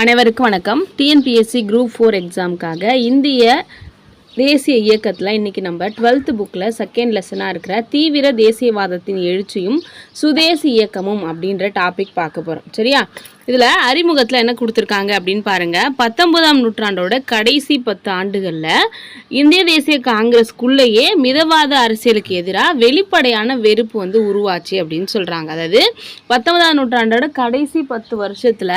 அனைவருக்கும் வணக்கம். TNPSC group 4 எக்ஸாமுக்காக இந்திய தேசிய இயக்கத்தில் இன்றைக்கி நம்ம 12th புக்கில் செகண்ட் லெசனாக இருக்கிற தீவிர தேசியவாதத்தின் எழுச்சியும் சுதேசி இயக்கமும் அப்படின்ற டாபிக் பார்க்க போகிறோம். சரியா? இதில் அறிமுகத்தில் என்ன கொடுத்துருக்காங்க அப்படின்னு பாருங்கள். 19ஆம் நூற்றாண்டோட கடைசி 10 ஆண்டுகளில் இந்திய தேசிய காங்கிரஸ்குள்ளேயே மிதவாத அரசியலுக்கு எதிராக வெளிப்படையான வெறுப்பு உருவாச்சு அப்படின்னு சொல்கிறாங்க. அதாவது 19ஆம் நூற்றாண்டோட கடைசி 10 வருஷத்தில்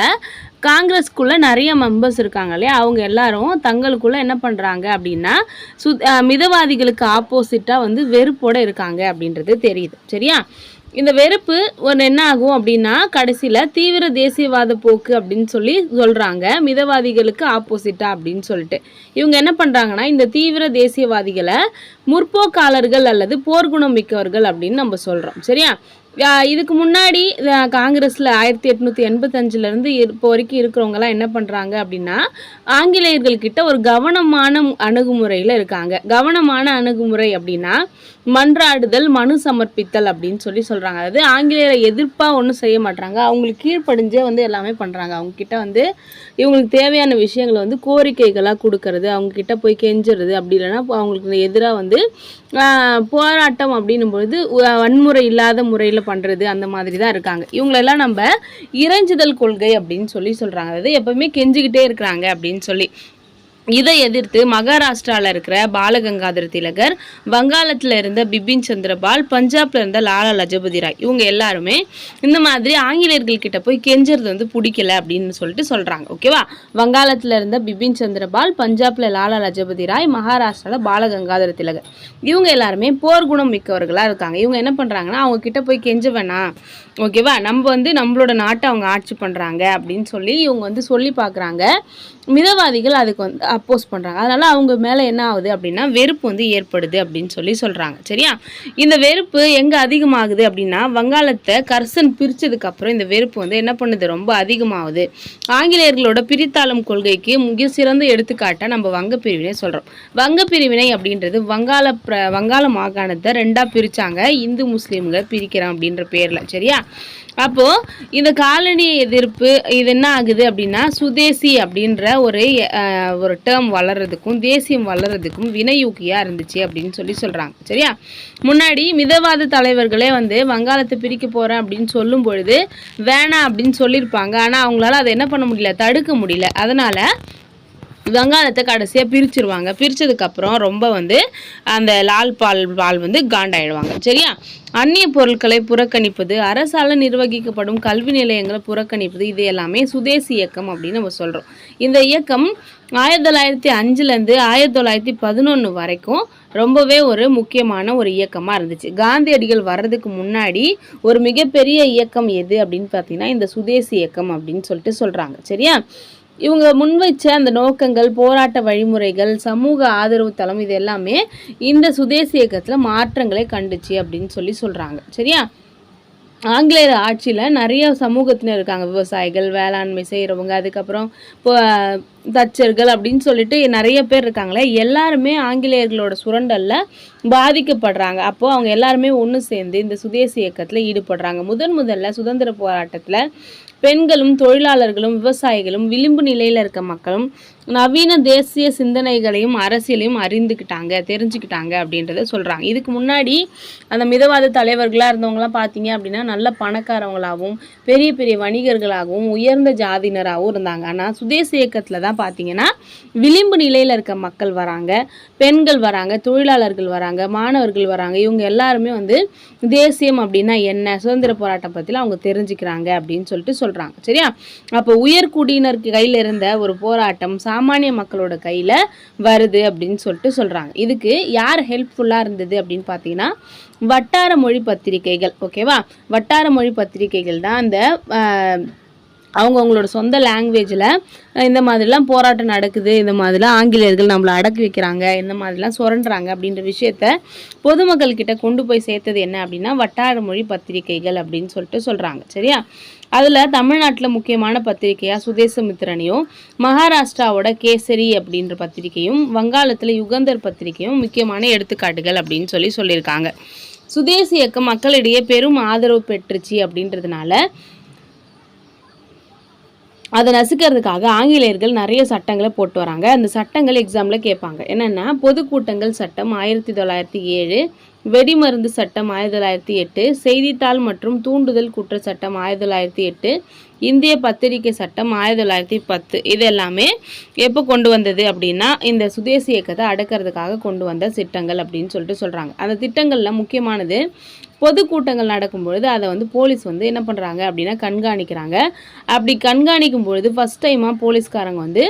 காங்கிரஸ்குள்ளே நிறைய மெம்பர்ஸ் இருக்காங்க இல்லையா, அவங்க எல்லாரும் தங்களுக்குள்ளே என்ன பண்ணுறாங்க அப்படின்னா மிதவாதிகளுக்கு ஆப்போசிட்டாக வெறுப்போடு இருக்காங்க அப்படின்றது தெரியுது. சரியா? இந்த வெறுப்பு என்ன ஆகும் அப்படின்னா கடைசியில் தீவிர தேசியவாத போக்கு அப்படின்னு சொல்கிறாங்க, மிதவாதிகளுக்கு ஆப்போசிட்டாக அப்படின்னு சொல்லிட்டு. இவங்க என்ன பண்ணுறாங்கன்னா இந்த தீவிர தேசியவாதிகளை முற்போக்காளர்கள் அல்லது போர்க்குணம் மிக்கவர்கள் அப்படின்னு நம்ம சொல்கிறோம். சரியா? இதுக்கு முன்னாடி காங்கிரஸில் 1885 இப்போ வரைக்கும் இருக்கிறவங்கலாம் என்ன பண்ணுறாங்க அப்படின்னா ஆங்கிலேயர்கள்கிட்ட ஒரு கவனமான அணுகுமுறையில் இருக்காங்க. கவனமான அணுகுமுறை அப்படின்னா மன்றாடுதல், மனு சமர்ப்பித்தல் அப்படின்னு சொல்கிறாங்க. அதாவது ஆங்கிலேயரை எதிர்ப்பாக ஒன்றும் செய்ய மாட்டாங்க, அவங்களுக்கு கீழ்ப்படிஞ்சே எல்லாமே பண்ணுறாங்க. அவங்கக்கிட்ட இவங்களுக்கு தேவையான விஷயங்களை கோரிக்கைகளாக கொடுக்கறது, அவங்கக்கிட்ட போய் கெஞ்சுறது, அப்படி இல்லைன்னா அவங்களுக்கு எதிராக போராட்டம் அப்படின்னும் பொழுது வன்முறை இல்லாத முறையில் பண்ணுறது, அந்த மாதிரி தான் இருக்காங்க. இவங்களெல்லாம் நம்ம இறைஞ்சுதல் கொள்கை அப்படின்னு சொல்கிறாங்க. அதாவது எப்பவுமே கெஞ்சிக்கிட்டே இருக்கிறாங்க அப்படின்னு சொல்லி. இதை எதிர்த்து மகாராஷ்டிராவில் இருக்கிற பாலகங்காதர திலகர், வங்காளத்தில் இருந்த பிபின் சந்திரபால், பஞ்சாப்ல இருந்த லாலா லஜபதி ராய், இவங்க எல்லாருமே இந்த மாதிரி ஆங்கிலேயர்கள்கிட்ட போய் கெஞ்சறது பிடிக்கல அப்படின்னு சொல்கிறாங்க. ஓகேவா? வங்காளத்தில் இருந்த பிபின் சந்திரபால், பஞ்சாப்ல லாலா லஜபதி ராய், மகாராஷ்டிராவில் பாலகங்காதர திலகர், இவங்க எல்லாருமே போர்க்குணம் மிக்கவர்களாக இருக்காங்க. இவங்க என்ன பண்ணுறாங்கன்னா அவங்க கிட்ட போய் கெஞ்ச வேணாம், ஓகேவா, நம்ம நம்மளோட நாட்டை அவங்க ஆட்சி பண்ணுறாங்க அப்படின்னு இவங்க சொல்லி பார்க்குறாங்க. மிதவாதிகள் அதுக்கு அப்போஸ் பண்ணுறாங்க. அதனால் அவங்க மேலே என்ன ஆகுது அப்படின்னா வெறுப்பு ஏற்படுது அப்படின்னு சொல்கிறாங்க. சரியா? இந்த வெறுப்பு எங்கே அதிகமாகுது அப்படின்னா வங்காளத்தை கர்சன் பிரித்ததுக்கப்புறம் இந்த வெறுப்பு என்ன பண்ணுது, ரொம்ப அதிகமாகுது. ஆங்கிலேயர்களோட பிரித்தாளும் கொள்கைக்கு மிக சிறந்த எடுத்துக்காட்டாக நம்ம வங்க பிரிவினை சொல்கிறோம். வங்க பிரிவினை அப்படின்றது வங்காள மாகாணத்தை 2ஆக பிரித்தாங்க, இந்து முஸ்லீம்களை பிரிக்கிறோம் அப்படின்ற பேரில். சரியா? அப்போது இந்த காலனி எதிர்ப்பு இது என்ன ஆகுது அப்படின்னா சுதேசி அப்படின்ற ஒரு டேர்ம் வளர்கிறதுக்கும் தேசியம் வளர்கிறதுக்கும் வினையூக்கியாக இருந்துச்சு அப்படின்னு சொல்கிறாங்க. சரியா? முன்னாடி மிதவாத தலைவர்களே வங்காளத்தை பிரிக்க போகிறேன் அப்படின்னு சொல்லும் பொழுது வேணாம் அப்படின்னு சொல்லியிருப்பாங்க. ஆனால் அவங்களால அதை என்ன பண்ண முடியல, தடுக்க முடியல. அதனால் வங்காளத்தை கடைசியாக பிரிச்சுருவாங்க. பிரித்ததுக்கப்புறம் ரொம்ப அந்த லால் பால் காண்டாயிடுவாங்க. சரியா? அந்நிய பொருட்களை புறக்கணிப்பது, அரசால் நிர்வகிக்கப்படும் கல்வி நிலையங்களை புறக்கணிப்பது, இது எல்லாமே சுதேசி இயக்கம் அப்படின்னு நம்ம சொல்கிறோம். இந்த இயக்கம் 1905 1911 வரைக்கும் ரொம்பவே ஒரு முக்கியமான ஒரு இயக்கமாக இருந்துச்சு. காந்தியடிகள் வர்றதுக்கு முன்னாடி ஒரு மிகப்பெரிய இயக்கம் எது அப்படின்னு பார்த்தீங்கன்னா இந்த சுதேசி இயக்கம் அப்படின்னு சொல்கிறாங்க. சரியா? இவங்க முன்வைச்ச அந்த நோக்கங்கள், போராட்ட வழிமுறைகள், சமூக ஆதரவு தளம், இது எல்லாமே இந்த சுதேசி இயக்கத்தில் மாற்றங்களை கண்டுச்சு அப்படின்னு சொல்கிறாங்க. சரியா? ஆங்கிலேயர் ஆட்சியில் நிறைய சமூகத்தினர் இருக்காங்க. விவசாயிகள், வேளாண்மை செய்கிறவங்க, அதுக்கப்புறம் தச்சர்கள் அப்படின்னு நிறைய பேர் இருக்காங்களே, எல்லாருமே ஆங்கிலேயர்களோட சுரண்டலில் பாதிக்கப்படுறாங்க. அப்போது அவங்க எல்லாருமே ஒன்று சேர்ந்து இந்த சுதேசி இயக்கத்தில் ஈடுபடுறாங்க. முதல்ல சுதந்திர போராட்டத்தில் பெண்களும் தொழிலாளர்களும் விவசாயிகளும் விளிம்பு நிலையில் இருக்க மக்களும் நவீன தேசிய சிந்தனைகளையும் அரசியலையும் தெரிஞ்சுக்கிட்டாங்க அப்படின்றத சொல்கிறாங்க. இதுக்கு முன்னாடி அந்த மிதவாத தலைவர்களாக இருந்தவங்களாம் பார்த்தீங்க அப்படின்னா நல்ல பணக்காரவங்களாகவும் பெரிய பெரிய வணிகர்களாகவும் உயர்ந்த ஜாதியினராகவும் இருந்தாங்க. ஆனால் சுதேசி இயக்கத்தில் தான் பார்த்தீங்கன்னா விளிம்பு நிலையில் இருக்க மக்கள் வராங்க, பெண்கள் வராங்க, தொழிலாளர்கள் வராங்க, மாணவர்கள் வராங்க. இவங்க எல்லாருமே தேசியம் அப்படின்னா என்ன, சுதந்திர போராட்டம் பற்றிலாம் அவங்க தெரிஞ்சுக்கிறாங்க அப்படின்னு சொல்கிறாங்க. சரியா? அப்போ உயர்குடியினருக்கு கையில் இருந்த ஒரு போராட்டம் சாமானிய மக்களோட கையில் வருது அப்படின்னு சொல்கிறாங்க. இதுக்கு யார் ஹெல்ப்ஃபுல்லாக இருந்தது அப்படின்னு பார்த்தீங்கன்னா வட்டார மொழி பத்திரிகைகள். ஓகேவா? வட்டார மொழி பத்திரிகைகள் தான் அந்த அவங்களோட சொந்த லாங்குவேஜில் இந்த மாதிரிலாம் போராட்டம் நடக்குது, இந்த மாதிரிலாம் ஆங்கிலேயர்கள் நம்மளை அடக்கி வைக்கிறாங்க, இந்த மாதிரிலாம் சுரண்டுறாங்க அப்படின்ற விஷயத்த பொதுமக்கள்கிட்ட கொண்டு போய் சேர்த்தது என்ன அப்படின்னா வட்டார மொழி பத்திரிகைகள் அப்படின்னு சொல்கிறாங்க. சரியா? அதில் தமிழ்நாட்டில் முக்கியமான பத்திரிகையாக சுதேசமித்திரனையும், மகாராஷ்டிராவோட கேசரி அப்படின்ற பத்திரிகையும், வங்காளத்தில் யுகந்தர் பத்திரிகையும் முக்கியமான எடுத்துக்காட்டுகள் அப்படின்னு சொல்லியிருக்காங்க. சுதேசி இயக்கம் மக்களிடையே பெரும் ஆதரவு பெற்றுச்சு அப்படின்றதுனால அதை நசுக்கிறதுக்காக ஆங்கிலேயர்கள் நிறைய சட்டங்களை போட்டு வராங்க. அந்த சட்டங்கள் எக்ஸாமில் கேட்பாங்க. என்னென்னா பொதுக்கூட்டங்கள் சட்டம் 1907, வெடிமருந்து சட்டம் 1908, செய்தித்தாள் மற்றும் தூண்டுதல் குற்ற சட்டம் 1908, இந்திய பத்திரிகை சட்டம் 1910. இது எல்லாமே எப்போ கொண்டு வந்தது அப்படின்னா இந்த சுதேசி இயக்கத்தை அடக்கிறதுக்காக கொண்டு வந்த திட்டங்கள் அப்படின்னு சொல்லிட்டு சொல்கிறாங்க. அந்த திட்டங்களில் முக்கியமானது பொதுக்கூட்டங்கள் நடக்கும்பொழுது அதை வந்து போலீஸ் வந்து என்ன பண்ணுறாங்க அப்படின்னா கண்காணிக்கிறாங்க. அப்படி கண்காணிக்கும் பொழுது ஃபஸ்ட் டைமாக போலீஸ்காரங்க வந்து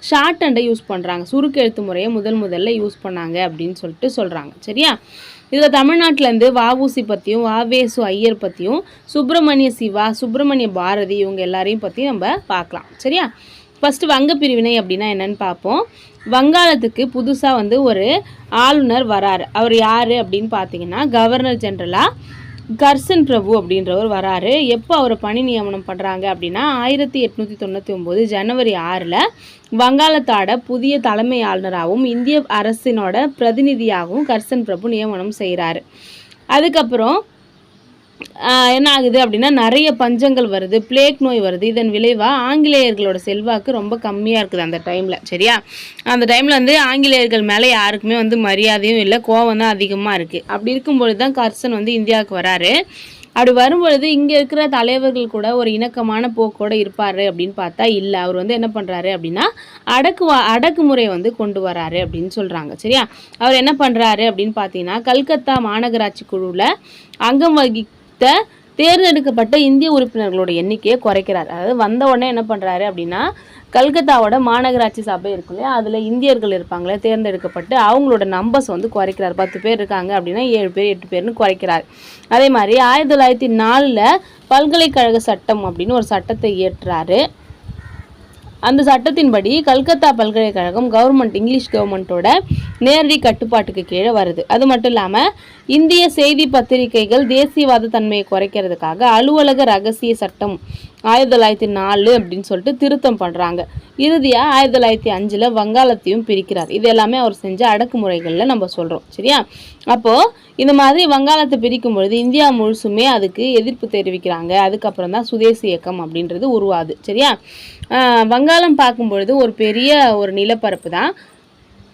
ஷார்ட் ஹேண்டை யூஸ் பண்ணுறாங்க. சுருக்கெழுத்து முறையை முதல்ல யூஸ் பண்ணாங்க அப்படின்னு சொல்லிட்டு சொல்கிறாங்க. சரியா? இதில் தமிழ்நாட்டிலேருந்து வஉசி பற்றியும் வாவேசு ஐயர் பற்றியும் சுப்பிரமணிய சிவா, சுப்பிரமணிய பாரதி இவங்க எல்லாரையும் பற்றியும் நம்ம பார்க்கலாம். சரியா? ஃபஸ்ட்டு வங்க பிரிவினை அப்படின்னா என்னென்னு பார்ப்போம். வங்காளத்துக்கு புதுசாக வந்து ஒரு ஆளுநர் வராரு. அவர் யார் அப்படின்னு பார்த்தீங்கன்னா கவர்னர் ஜெனரலாக கர்சன் பிரபு அப்படின்றவர் வராரு. எப்போ அவரை பணி நியமனம் பண்ணுறாங்க அப்படின்னா 1899 ஜனவரி 6 வங்காளத்தோட புதிய தலைமை ஆளுநராகவும் இந்திய அரசினோட பிரதிநிதியாகவும் கர்சன் பிரபு நியமனம் செய்கிறாரு. அதுக்கப்புறம் என்ன ஆகுது அப்படின்னா நிறைய பஞ்சங்கள் வருது, பிளேக் நோய் வருது. இதன் விளைவாக ஆங்கிலேயர்களோட செல்வாக்கு ரொம்ப கம்மியாக இருக்குது அந்த டைமில். சரியா? அந்த டைமில் வந்து ஆங்கிலேயர்கள் மேலே யாருக்குமே வந்து மரியாதையும் இல்லை, கோவம் தான் அதிகமாக இருக்குது. அப்படி இருக்கும்பொழுது தான் கர்சன் வந்து இந்தியாவுக்கு வராரு. அப்படி வரும்பொழுது இங்கே இருக்கிற தலைவர்கள் கூட ஒரு இணக்கமான போக்கோடு இருப்பார் அப்படின்னு பார்த்தா இல்லை. அவர் வந்து என்ன பண்ணுறாரு அப்படின்னா அடக்குமுறை வந்து கொண்டு வராரு அப்படின்னு சொல்கிறாங்க. சரியா? அவர் என்ன பண்ணுறாரு அப்படின்னு பார்த்தீங்கன்னா கல்கத்தா மாநகராட்சி குழுவில் அங்கம் தேர்ந்தெடுக்கப்பட்ட இந்திய உறுப்பினர்களோட எண்ணிக்கையை குறைக்கிறார். அதாவது வந்த உடனே என்ன பண்ணுறாரு அப்படின்னா கல்கத்தாவோட மாநகராட்சி சபை இருக்கு இல்லையா, அதில் இந்தியர்கள் இருப்பாங்களே தேர்ந்தெடுக்கப்பட்டு அவங்களோட நம்பர்ஸ் வந்து குறைக்கிறார். 10 பேர் இருக்காங்க அப்படின்னா 7 பேர் 8 பேர்னு குறைக்கிறார். அதே மாதிரி 1904 பல்கலைக்கழக சட்டம் அப்படின்னு ஒரு சட்டத்தை இயற்றுறாரு. அந்த சட்டத்தின்படி கல்கத்தா பல்கலைக்கழகம் இங்கிலீஷ் கவர்மெண்ட்டோட நேரடி கட்டுப்பாட்டுக்கு கீழே வருது. அது மட்டும் இல்லாமல் இந்திய செய்தி பத்திரிகைகள் தேசியவாத தன்மையை குறைக்கிறதுக்காக அலுவலக ரகசிய சட்டம் 1904 அப்படின்னு சொல்லிட்டு திருத்தம் பண்ணுறாங்க. இறுதியாக 1905 வங்காளத்தையும் பிரிக்கிறார். இது எல்லாமே அவர் செஞ்ச அடக்குமுறைகளில் நம்ம சொல்கிறோம். சரியா? அப்போது இந்த மாதிரி வங்காளத்தை பிரிக்கும் பொழுது இந்தியா முழுசுமே அதுக்கு எதிர்ப்பு தெரிவிக்கிறாங்க. அதுக்கப்புறம் தான் சுதேசி இயக்கம் அப்படின்றது உருவாது. சரியா? வங்காளம் பார்க்கும் பொழுது ஒரு பெரிய ஒரு நிலப்பரப்பு தான்,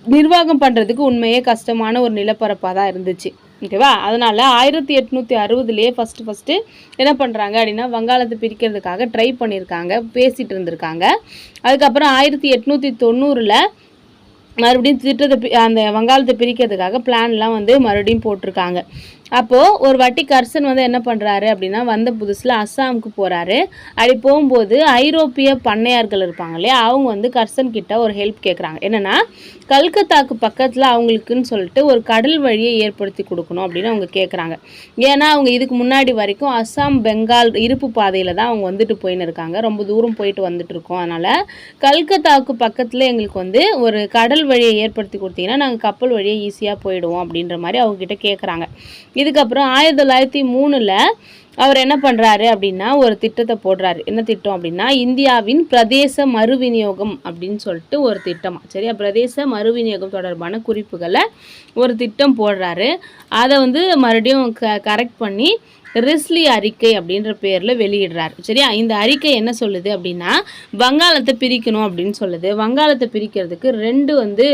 நிர்வாகம் பண்ணுறதுக்கு உண்மையே கஷ்டமான ஒரு நிலப்பரப்பாக தான் இருந்துச்சு. ஓகேவா? அதனால் 1860 ஃபஸ்ட்டு என்ன பண்ணுறாங்க அப்படின்னா வங்காளத்தை பிரிக்கிறதுக்காக ட்ரை பண்ணியிருக்காங்க, பேசிகிட்டு இருந்திருக்காங்க. அதுக்கப்புறம் 1890 மறுபடியும் திட்டத்தை அந்த வங்காளத்தை பிரிக்கிறதுக்காக பிளான்லாம் வந்து மறுபடியும் போட்டிருக்காங்க. அப்போது ஒரு வாட்டி கர்சன் வந்து என்ன பண்ணுறாரு அப்படின்னா வந்த புதுசில் அஸ்ஸாமுக்கு போகிறாரு. அப்படி போகும்போது ஐரோப்பிய பண்ணையார்கள் இருப்பாங்க இல்லையா, அவங்க வந்து கர்சன் கிட்ட ஒரு ஹெல்ப் கேட்குறாங்க. என்னென்னா கல்கத்தாக்கு பக்கத்தில் அவங்களுக்குன்னு சொல்லிட்டு ஒரு கடல் வழியை ஏற்படுத்தி கொடுக்கணும் அப்படின்னு அவங்க கேட்குறாங்க. ஏன்னா அவங்க இதுக்கு முன்னாடி வரைக்கும் அஸ்ஸாம் பெங்கால் இருப்பு பாதையில் தான் அவங்க வந்துட்டு போயின்னு இருக்காங்க, ரொம்ப தூரம் போயிட்டு வந்துட்டு இருக்கோம். அதனால் கல்கத்தாவுக்கு பக்கத்தில் எங்களுக்கு வந்து ஒரு கடல் வழியை ஏற்படுத்தி கொடுத்தீங்கன்னா நாங்கள் கப்பல் வழியை ஈஸியாக போயிடுவோம் அப்படின்ற மாதிரி அவங்ககிட்ட கேட்குறாங்க. இதுக்கப்புறம் 1903 அவர் என்ன பண்ணுறாரு அப்படின்னா ஒரு திட்டத்தை போடுறாரு. என்ன திட்டம் அப்படின்னா இந்தியாவின் பிரதேச மறுவிநியோகம் அப்படின்னு சொல்லிட்டு ஒரு திட்டமாக. சரியா? பிரதேச மறுவிநியோகம் தொடர்பான குறிப்புகளை ஒரு திட்டம் போடுறாரு. அதை வந்து மறுபடியும் கரெக்ட் பண்ணி ரிஸ்லி அறிக்கை அப்படின்ற பேரில் வெளியிடுறாரு. சரியா? இந்த அறிக்கை என்ன சொல்லுது அப்படின்னா வங்காளத்தை பிரிக்கணும் அப்படின்னு சொல்லுது. வங்காளத்தை பிரிக்கிறதுக்கு 2 வந்து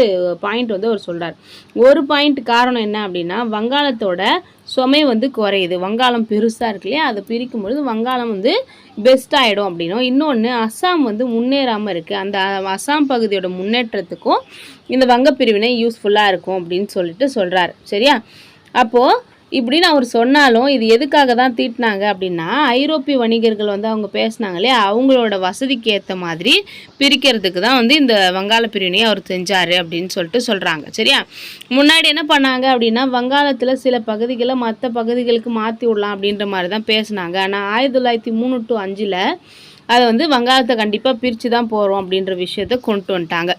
பாயிண்ட் வந்து அவர் சொல்கிறார். ஒரு பாயிண்ட் காரணம் என்ன அப்படின்னா வங்காளத்தோட சுமை வந்து குறையுது. வங்காளம் பெருசாக இருக்கு இல்லையா, அதை பிரிக்கும்பொழுது வங்காளம் வந்து பெஸ்ட் ஆகிடும் அப்படின்னும். இன்னொன்று அஸ்ஸாம் வந்து முன்னேறாமல் இருக்குது, அந்த அஸ்ஸாம் பகுதியோட முன்னேற்றத்துக்கும் இந்த வங்க பிரிவினை யூஸ்ஃபுல்லாக இருக்கும் அப்படின்னு சொல்லிட்டு சொல்கிறார். சரியா? அப்போது இப்படின்னு அவர் சொன்னாலும் இது எதுக்காக தான் தீட்டினாங்க அப்படின்னா ஐரோப்பிய வணிகர்கள் வந்து அவங்க பேசினாங்களே அவங்களோட வசதிக்கு ஏற்ற மாதிரி பிரிக்கிறதுக்கு தான் வந்து இந்த வங்காள பிரிவினையை அவர் செஞ்சார் அப்படின்னு சொல்லிட்டு சொல்கிறாங்க. சரியா? முன்னாடி என்ன பண்ணாங்க அப்படின்னா வங்காளத்தில் சில பகுதிகளை மற்ற பகுதிகளுக்கு மாற்றி விடலாம் அப்படின்ற மாதிரி தான் பேசினாங்க. ஆனால் 1903 to 5 அதை வந்து வங்காளத்தை கண்டிப்பாக பிரித்து தான் போகிறோம் அப்படின்ற விஷயத்த கொண்டு வந்துட்டாங்க.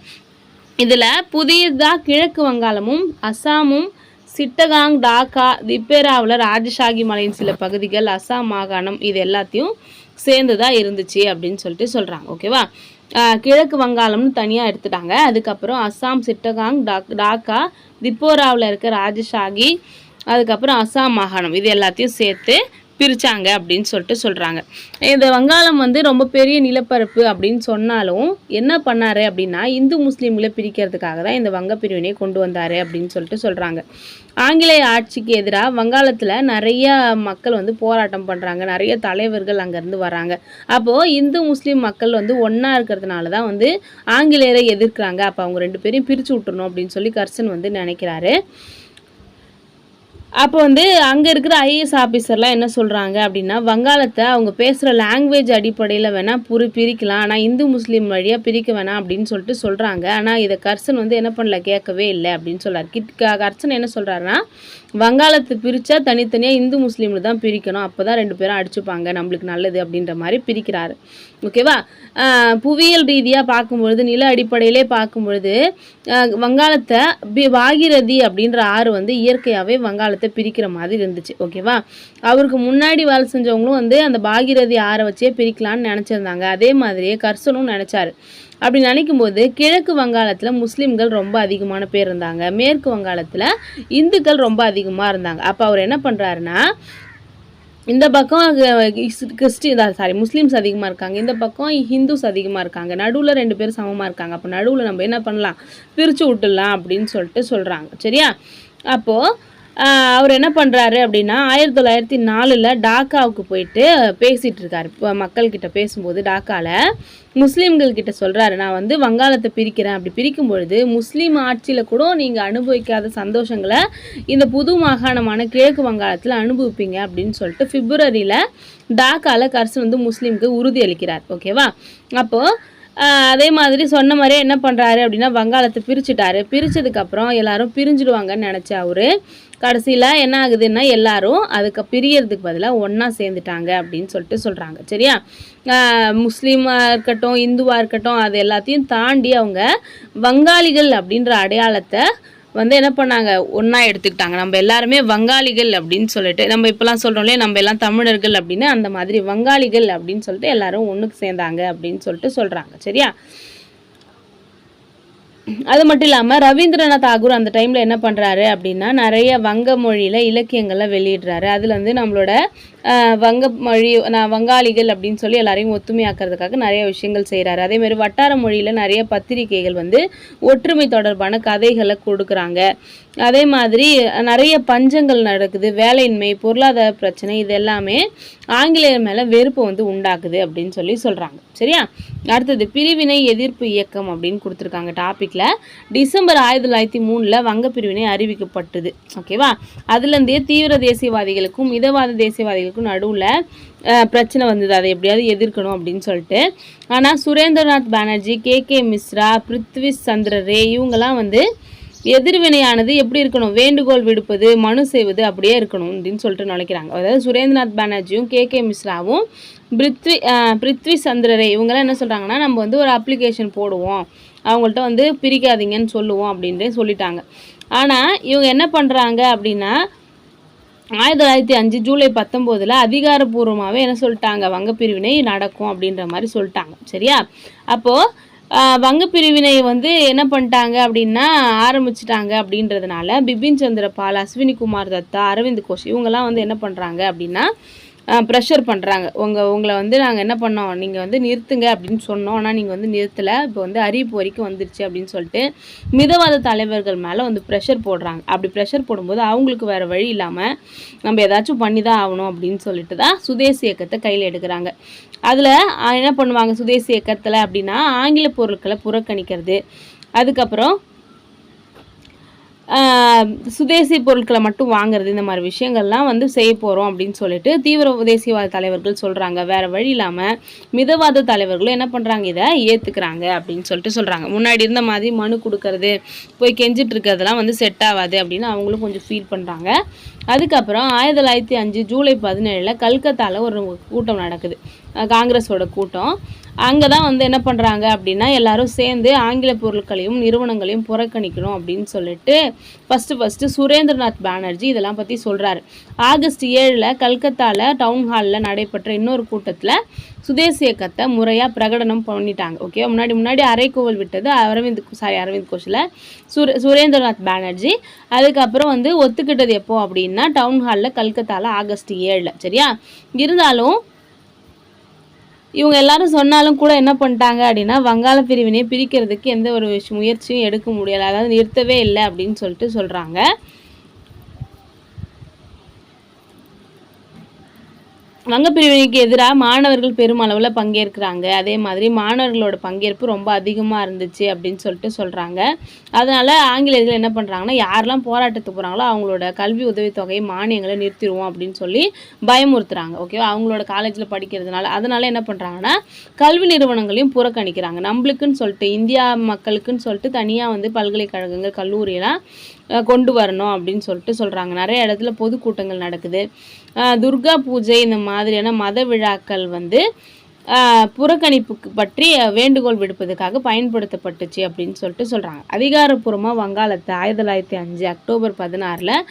இதில் புதியதாக கிழக்கு வங்காளமும் அஸ்ஸாமும் சிட்டகாங், டாக்கா, திப்பேராவில் ராஜஷாகி மலையின் சில பகுதிகள், அஸ்ஸாம் மாகாணம் இது எல்லாத்தையும் சேர்ந்து தான் இருந்துச்சு அப்படின்னு சொல்லிட்டு சொல்கிறாங்க. ஓகேவா? கிழக்கு வங்காளம்னு தனியாக எடுத்துட்டாங்க. அதுக்கப்புறம் அஸ்ஸாம், சிட்டகாங், டாக்கா, திப்போராவில் இருக்க ராஜஷாகி, அதுக்கப்புறம் அஸ்ஸாம் மாகாணம் இது எல்லாத்தையும் சேர்த்து பிரித்தாங்க அப்படின்னு சொல்லிட்டு சொல்கிறாங்க. இந்த வங்காளம் வந்து ரொம்ப பெரிய நிலப்பரப்பு அப்படின்னு சொன்னாலும் என்ன பண்ணார் அப்படின்னா இந்து முஸ்லீம்களை பிரிக்கிறதுக்காக தான் இந்த வங்க பிரிவினை கொண்டு வந்தார் அப்படின்னு சொல்லிட்டு சொல்கிறாங்க. ஆங்கிலேய ஆட்சிக்கு எதிராக வங்காளத்தில் நிறைய மக்கள் வந்து போராட்டம் பண்ணுறாங்க, நிறைய தலைவர்கள் அங்கேருந்து வராங்க. அப்போது இந்து முஸ்லீம் மக்கள் வந்து ஒன்றா இருக்கிறதுனால தான் வந்து ஆங்கிலேயரை எதிர்க்கிறாங்க, அப்போ அவங்க 2 பேரையும் பிரித்து விட்டுறணும் அப்படின்னு சொல்லி கர்சன் வந்து நினைக்கிறாரு. அப்போ வந்து அங்கே இருக்கிற ஐஏஎஸ் ஆஃபீஸர்லாம் என்ன சொல்கிறாங்க அப்படின்னா வங்காளத்தை அவங்க பேசுகிற லாங்குவேஜ் அடிப்படையில் வேணால் பிரிக்கலாம், ஆனால் இந்து முஸ்லீம் வழியாக பிரிக்க வேணாம் அப்படின்னு சொல்லிட்டு சொல்கிறாங்க. ஆனால் இதை கர்சன் வந்து என்ன பண்ணல, கேட்கவே இல்லை அப்படின்னு சொல்கிறார். கர்சன் என்ன சொல்கிறாருன்னா வங்காளத்தை பிரித்தா தனித்தனியாக இந்து முஸ்லீமில் தான் பிரிக்கணும், அப்போ தான் 2 பேரும் அடிச்சுப்பாங்க, நம்மளுக்கு நல்லது அப்படின்ற மாதிரி பிரிக்கிறாரு. ஓகேவா? புவியியல் ரீதியாக பார்க்கும்பொழுது நில அடிப்படையிலே பார்க்கும்பொழுது வங்காளத்தை பாகீரதி அப்படின்ற ஆறு வந்து இயற்கையாகவே வங்காளத்தை பிரிக்கிற மாதிரி இருந்துச்சு. ஓகேவா? அவருக்கு முன்னாடி வேலை செஞ்சவங்களும் வந்து அந்த பாகீரதி ஆறை வச்சே பிரிக்கலான்னு நினச்சிருந்தாங்க. அதே மாதிரியே கர்சனும் நினச்சாரு. அப்படி நினைக்கும்போது கிழக்கு வங்காளத்தில் முஸ்லீம்கள் ரொம்ப அதிகமான பேர் இருந்தாங்க, மேற்கு வங்காளத்தில் இந்துக்கள் ரொம்ப அதிகமாக இருந்தாங்க. அப்போ அவர் என்ன பண்ணுறாருன்னா இந்த பக்கம் முஸ்லீம்ஸ் அதிகமாக இருக்காங்க, இந்த பக்கம் ஹிந்துஸ் அதிகமாக இருக்காங்க, நடுவில் 2 பேரும் சமமாக இருக்காங்க. அப்போ நடுவில் நம்ம என்ன பண்ணலாம், பிரித்து விட்டுடலாம் அப்படின்னு சொல்லிட்டு சொல்கிறாங்க. சரியா? அப்போது அவர் என்ன பண்ணுறாரு அப்படின்னா 1904 டாக்காவுக்கு போயிட்டு பேசிகிட்டு இருக்காரு. இப்போ மக்கள்கிட்ட பேசும்போது டாக்காவில் முஸ்லீம்கள்கிட்ட சொல்கிறாரு, நான் வந்து வங்காளத்தை பிரிக்கிறேன், அப்படி பிரிக்கும் பொழுது முஸ்லீம் ஆட்சியில் கூட நீங்கள் அனுபவிக்காத சந்தோஷங்களை இந்த புது மாகாணமான கிழக்கு வங்காளத்தில் அனுபவிப்பீங்க அப்படின்னு சொல்லிட்டு பிப்ரவரியில் டாக்காவில் கர்சன் வந்து முஸ்லீமுக்கு உறுதி அளிக்கிறார். ஓகேவா? அப்போது அதே மாதிரி சொன்ன மாதிரியே என்ன பண்ணுறாரு அப்படின்னா வங்காளத்தை பிரிச்சுட்டாரு. பிரித்ததுக்கப்புறம் எல்லாரும் பிரிஞ்சிடுவாங்கன்னு நினச்ச அவரு கடைசியில் என்ன ஆகுதுன்னா எல்லாரும் அதுக்கு பிரியறதுக்கு பதிலாக ஒன்றா சேர்ந்துட்டாங்க அப்படின்னு சொல்லிட்டு சொல்கிறாங்க. சரியா? முஸ்லீமாக இருக்கட்டும், இந்துவாக இருக்கட்டும், அது எல்லாத்தையும் தாண்டி அவங்க வங்காளிகள் அப்படின்ற அடையாளத்தை வந்து என்ன பண்ணாங்க, ஒன்றா எடுத்துக்கிட்டாங்க. நம்ம எல்லாருமே வங்காளிகள் அப்படின்னு சொல்லிட்டு நம்ம இப்போலாம் சொல்கிறோம் இல்லையா, நம்ம எல்லாம் தமிழர்கள் அப்படின்னு, அந்த மாதிரி வங்காளிகள் அப்படின்னு சொல்லிட்டு எல்லாரும் ஒன்றுக்கு சேர்ந்தாங்க அப்படின்னு சொல்லிட்டு சொல்கிறாங்க. சரியா? அது மட்டும் இல்லாமல் ரவீந்திரநாத் தாகூர் அந்த டைமில் என்ன பண்ணுறாரு அப்படின்னா நிறைய வங்க மொழியில் இலக்கியங்களை வெளியிடுறாரு. அதில் வந்து நம்மளோட வங்க மொழி வங்காளிகள் அப்படின்னு சொல்லி எல்லாரையும் ஒத்துமையாக்குறதுக்காக நிறைய விஷயங்கள் செய்கிறாரு. அதேமாதிரி வட்டார மொழியில் நிறைய பத்திரிகைகள் வந்து ஒற்றுமை தொடர்பான கதைகளை கொடுக்குறாங்க. அதே மாதிரி நிறைய பஞ்சங்கள் நடக்குது, வேலையின்மை, பொருளாதார பிரச்சனை, இது எல்லாமே ஆங்கிலேயர் மேலே வெறுப்பு வந்து உண்டாக்குது அப்படின்னு சொல்லி சொல்கிறாங்க. சரியா? அடுத்தது பிரிவினை எதிர்ப்பு இயக்கம் அப்படின்னு கொடுத்துருக்காங்க டாப்பிக்கில். டிசம்பர் 1903 வங்க பிரிவினை அறிவிக்கப்பட்டது. ஓகேவா? அதுலேருந்தே தீவிர தேசியவாதிகளுக்கும் மிதவாத தேசியவாதிகளுக்கும் நடுவில் பிரச்சனை வந்தது, அதை எப்படியாவது எதிர்க்கணும் அப்படின்னு சொல்லிட்டு. ஆனால் சுரேந்திரநாத் பானர்ஜி, கே மிஸ்ரா, பிருத்வி சந்திர ரே இவங்கெல்லாம் வந்து எதிர்வினையானது எப்படி இருக்கணும், வேண்டுகோள் விடுப்பது, மனு செய்வது அப்படியே இருக்கணும் அப்படின்னு சொல்லிட்டு நினைக்கிறாங்க. அதாவது சுரேந்திரநாத் பானர்ஜியும் கே மிஸ்ராவும் பிருத்வி சந்திரரே இவங்கெல்லாம் என்ன சொல்கிறாங்கன்னா நம்ம வந்து ஒரு அப்ளிகேஷன் போடுவோம், அவங்கள்ட்ட வந்து பிரிக்காதீங்கன்னு சொல்லுவோம் அப்படின்ட்டு சொல்லிட்டாங்க. ஆனால் இவங்க என்ன பண்ணுறாங்க அப்படின்னா 1905 ஜூலை 19 அதிகாரப்பூர்வமாகவே என்ன சொல்லிட்டாங்க, வங்க பிரிவினை நடக்கும் அப்படின்ற மாதிரி சொல்லிட்டாங்க. சரியா? அப்போது வங்க பிரிவினை வந்து என்ன பண்ணிட்டாங்க அப்படின்னா ஆரம்பிச்சிட்டாங்க. அப்படின்றதுனால பிபின் சந்திர பால், அஸ்வினி குமார் தத்தா, அரவிந்த் கோஷ் இவங்கெல்லாம் வந்து என்ன பண்ணுறாங்க அப்படின்னா ப்ரெஷர் பண்ணுறாங்க. உங்களை வந்து நாங்கள் என்ன பண்ணோம், நீங்கள் வந்து நிறுத்துங்க அப்படின்னு சொன்னோம், ஆனால் நீங்கள் வந்து நிறுத்தலை, இப்போ வந்து அறிவிப்பு வரைக்கும் வந்துருச்சு அப்படின்னு சொல்லிட்டு மிதவாத தலைவர்கள் மேலே வந்து ப்ரெஷர் போடுறாங்க. அப்படி ப்ரெஷர் போடும்போது அவங்களுக்கு வேறு வழி இல்லாமல் நம்ம ஏதாச்சும் பண்ணி தான் ஆகணும் அப்படின்னு சொல்லிட்டு தான் சுதேசி இயக்கத்தை கையில் எடுக்கிறாங்க. அதில் என்ன பண்ணுவாங்க சுதேசி இயக்கத்தில் அப்படின்னா ஆங்கில பொருட்களை புறக்கணிக்கிறது, அதுக்கப்புறம் சுதேசி பொருட்களை மட்டும் வாங்குறது, இந்த மாதிரி விஷயங்கள்லாம் வந்து செய்ய போகிறோம் அப்படின்னு சொல்லிட்டு தீவிர தேசியவாத தலைவர்கள் சொல்கிறாங்க. வேறு வழி இல்லாமல் மிதவாத தலைவர்களும் என்ன பண்ணுறாங்க, இதை ஏற்றுக்கிறாங்க அப்படின்னு சொல்லிட்டு சொல்கிறாங்க. முன்னாடி இருந்த மாதிரி மனு கொடுக்கறது, போய் கெஞ்சிட்டு இருக்கிறதெல்லாம் வந்து செட் ஆகாது அப்படின்னு அவங்களும் கொஞ்சம் ஃபீல் பண்ணுறாங்க. அதுக்கப்புறம் 1905 ஜூலை 17 கல்கத்தாவில் ஒரு கூட்டம் நடக்குது, காங்கிரஸோட கூட்டம். அங்கே தான் வந்து என்ன பண்ணுறாங்க அப்படின்னா எல்லாரும் சேர்ந்து ஆங்கில பொருட்களையும் நிறுவனங்களையும் புறக்கணிக்கணும் அப்படின்னு சொல்லிட்டு ஃபஸ்ட்டு சுரேந்திரநாத் பானர்ஜி இதெல்லாம் பற்றி சொல்கிறாரு. ஆகஸ்ட் 7 கல்கத்தாவில் டவுன் ஹாலில் நடைபெற்ற இன்னொரு கூட்டத்தில் சுதேசி இயக்கத்தை முறையாக பிரகடனம் பண்ணிட்டாங்க. ஓகே, முன்னாடி அரைக்கோவல் விட்டது அரவிந்த் கோஷில் சுரேந்திரநாத் பானர்ஜி. அதுக்கப்புறம் வந்து ஒத்துக்கிட்டது எப்போ அப்படின்னா டவுன் ஹாலில் கல்கத்தாவில் ஆகஸ்ட் 7. சரியா? இருந்தாலும் இவங்க எல்லாரும் சொன்னாலும் கூட என்ன பண்ணிட்டாங்க அப்படின்னா வங்காள பிரிவினை பிரிக்கிறதுக்கு எந்த ஒரு முயற்சியும் எடுக்க முடியலை, அதாவது நிறுத்தவே இல்லை அப்படின்னு சொல்லிட்டு சொல்கிறாங்க. வங்க பிரிவினைக்கு எதிராக மாணவர்கள் பெருமளவில் பங்கேற்கிறாங்க. அதே மாதிரி மாணவர்களோட பங்கேற்பு ரொம்ப அதிகமாக இருந்துச்சு அப்படின்னு சொல்லிட்டு சொல்கிறாங்க. அதனால் ஆங்கிலேயர்கள் என்ன பண்ணுறாங்கன்னா யாரெல்லாம் போராட்டத்துக்கு போகிறாங்களோ அவங்களோட கல்வி உதவித்தொகை மானியங்களை நிறுத்திடுவோம் அப்படின்னு சொல்லி பயமுறுத்துறாங்க. ஓகேவா? அவங்களோட காலேஜில் படிக்கிறதுனால. அதனால் என்ன பண்ணுறாங்கன்னா கல்வி நிறுவனங்களையும் புறக்கணிக்கிறாங்க. நம்மளுக்குன்னு சொல்லிட்டு இந்தியா மக்களுக்குன்னு சொல்லிட்டு தனியாக வந்து பல்கலைக்கழகங்கள் கல்லூரியெல்லாம் கொண்டு வரணும் அப்படின்னு சொல்லிட்டு சொல்கிறாங்க. நிறைய இடத்துல பொதுக்கூட்டங்கள் நடக்குது. துர்கா பூஜை இந்த மாதிரியான மத விழாக்கள் வந்து புறக்கணிப்புக்கு பற்றி வேண்டுகோள் விடுப்பதற்காக பயன்படுத்தப்பட்டுச்சு அப்படின்னு சொல்லிட்டு சொல்கிறாங்க. அதிகாரப்பூர்வமாக வங்காளத்தை 1905 அக்டோபர் 16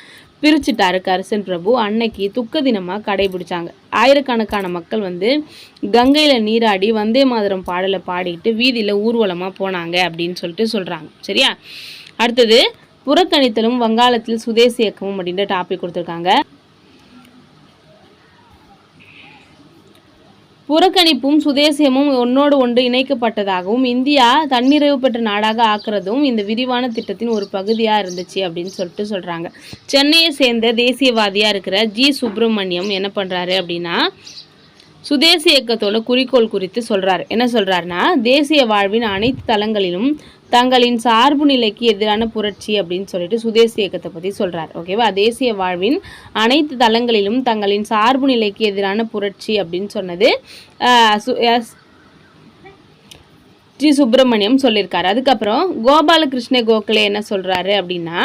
பிரிச்சுட்டாரு கரிசன் பிரபு. அன்னைக்கு துக்க தினமாக கடைபிடிச்சாங்க. ஆயிரக்கணக்கான மக்கள் வந்து கங்கையில் நீராடி வந்தே மாதரம் பாடலை பாடிக்கிட்டு வீதியில் ஊர்வலமாக போனாங்க அப்படின்னு சொல்லிட்டு சொல்கிறாங்க. சரியா? அடுத்தது புறக்கணித்தலும் வங்காளத்தில் சுதேசி இயக்கமும் அப்படின்ற டாபிக் கொடுத்துருக்காங்க. புறக்கணிப்பும் சுதேசியமும் ஒன்னோடு ஒன்று இணைக்கப்பட்டதாகவும் இந்தியா தன்னிறைவு பெற்ற நாடாக ஆக்குறதும் இந்த விரிவான திட்டத்தின் ஒரு பகுதியாக இருந்துச்சு அப்படின்னு சொல்லிட்டு சொல்கிறாங்க. சென்னையை சேர்ந்த தேசியவாதியாக இருக்கிற ஜி சுப்பிரமணியம் என்ன பண்ணுறாரு அப்படின்னா சுதேசி இயக்கத்தோட குறிக்கோள் குறித்து சொல்கிறார். என்ன சொல்கிறாருன்னா தேசிய வாழ்வின் அனைத்து தளங்களிலும் தங்களின் சார்பு நிலைக்கு எதிரான புரட்சி அப்படின்னு சொல்லிட்டு சுதேசி இயக்கத்தை பற்றி சொல்கிறார். ஓகேவா? தேசிய வாழ்வின் அனைத்து தளங்களிலும் தங்களின் சார்பு நிலைக்கு எதிரான புரட்சி அப்படின்னு சொன்னது ஜி சுப்பிரமணியம் சொல்லியிருக்காரு. அதுக்கப்புறம் கோபாலகிருஷ்ண கோகலே என்ன சொல்கிறாரு அப்படின்னா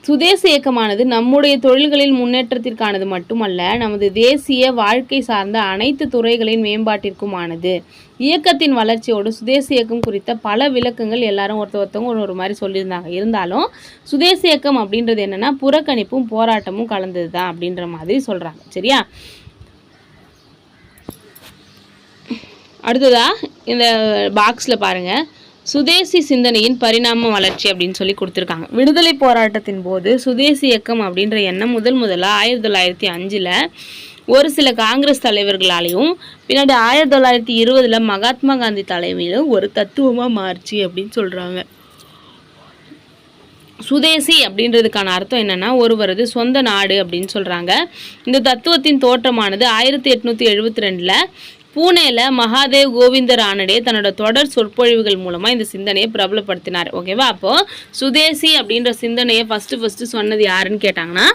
சுதேசி இயக்கமானது நம்முடைய தொழில்களின் முன்னேற்றத்திற்கானது மட்டுமல்ல, நமது தேசிய வாழ்க்கை சார்ந்த அனைத்து துறைகளின் மேம்பாட்டிற்குமானது. இயக்கத்தின் வளர்ச்சியோடு சுதேசி இயக்கம் குறித்த பல விளக்கங்கள் எல்லாரும் ஒருத்தவங்க ஒரு மாதிரி சொல்லியிருந்தாங்க. இருந்தாலும் சுதேசி இயக்கம் அப்படின்றது என்னன்னா புறக்கணிப்பும் போராட்டமும் கலந்தது தான் அப்படின்ற மாதிரி சொல்றாங்க. சரியா? அடுத்ததா இந்த பாக்ஸ்ல பாருங்க, சுதேசி சிந்தனையின் பரிணாம வளர்ச்சி அப்படின்னு சொல்லி கொடுத்துருக்காங்க. விடுதலை போராட்டத்தின் போது சுதேசி இயக்கம் அப்படின்ற எண்ணம் முதல்ல 1905 ஒரு சில காங்கிரஸ் தலைவர்களாலையும் பின்னாடி 1920 மகாத்மா காந்தி தலைமையிலும் ஒரு தத்துவமாக மாறுச்சு அப்படின்னு சொல்கிறாங்க. சுதேசி அப்படின்றதுக்கான அர்த்தம் என்னன்னா ஒருவரது சொந்த நாடு அப்படின்னு சொல்கிறாங்க. இந்த தத்துவத்தின் தோற்றமானது 1872 பூனேல மகாதேவ் கோவிந்த ரானடே தன்னோட தொடர் சொற்பொழிவுகள் மூலமா இந்த சிந்தனையை பிரபலப்படுத்தினார். ஓகேவா? அப்போ சுதேசி அப்படின்ற சிந்தனையை ஃபர்ஸ்ட் சொன்னது யாருன்னு கேட்டாங்கன்னா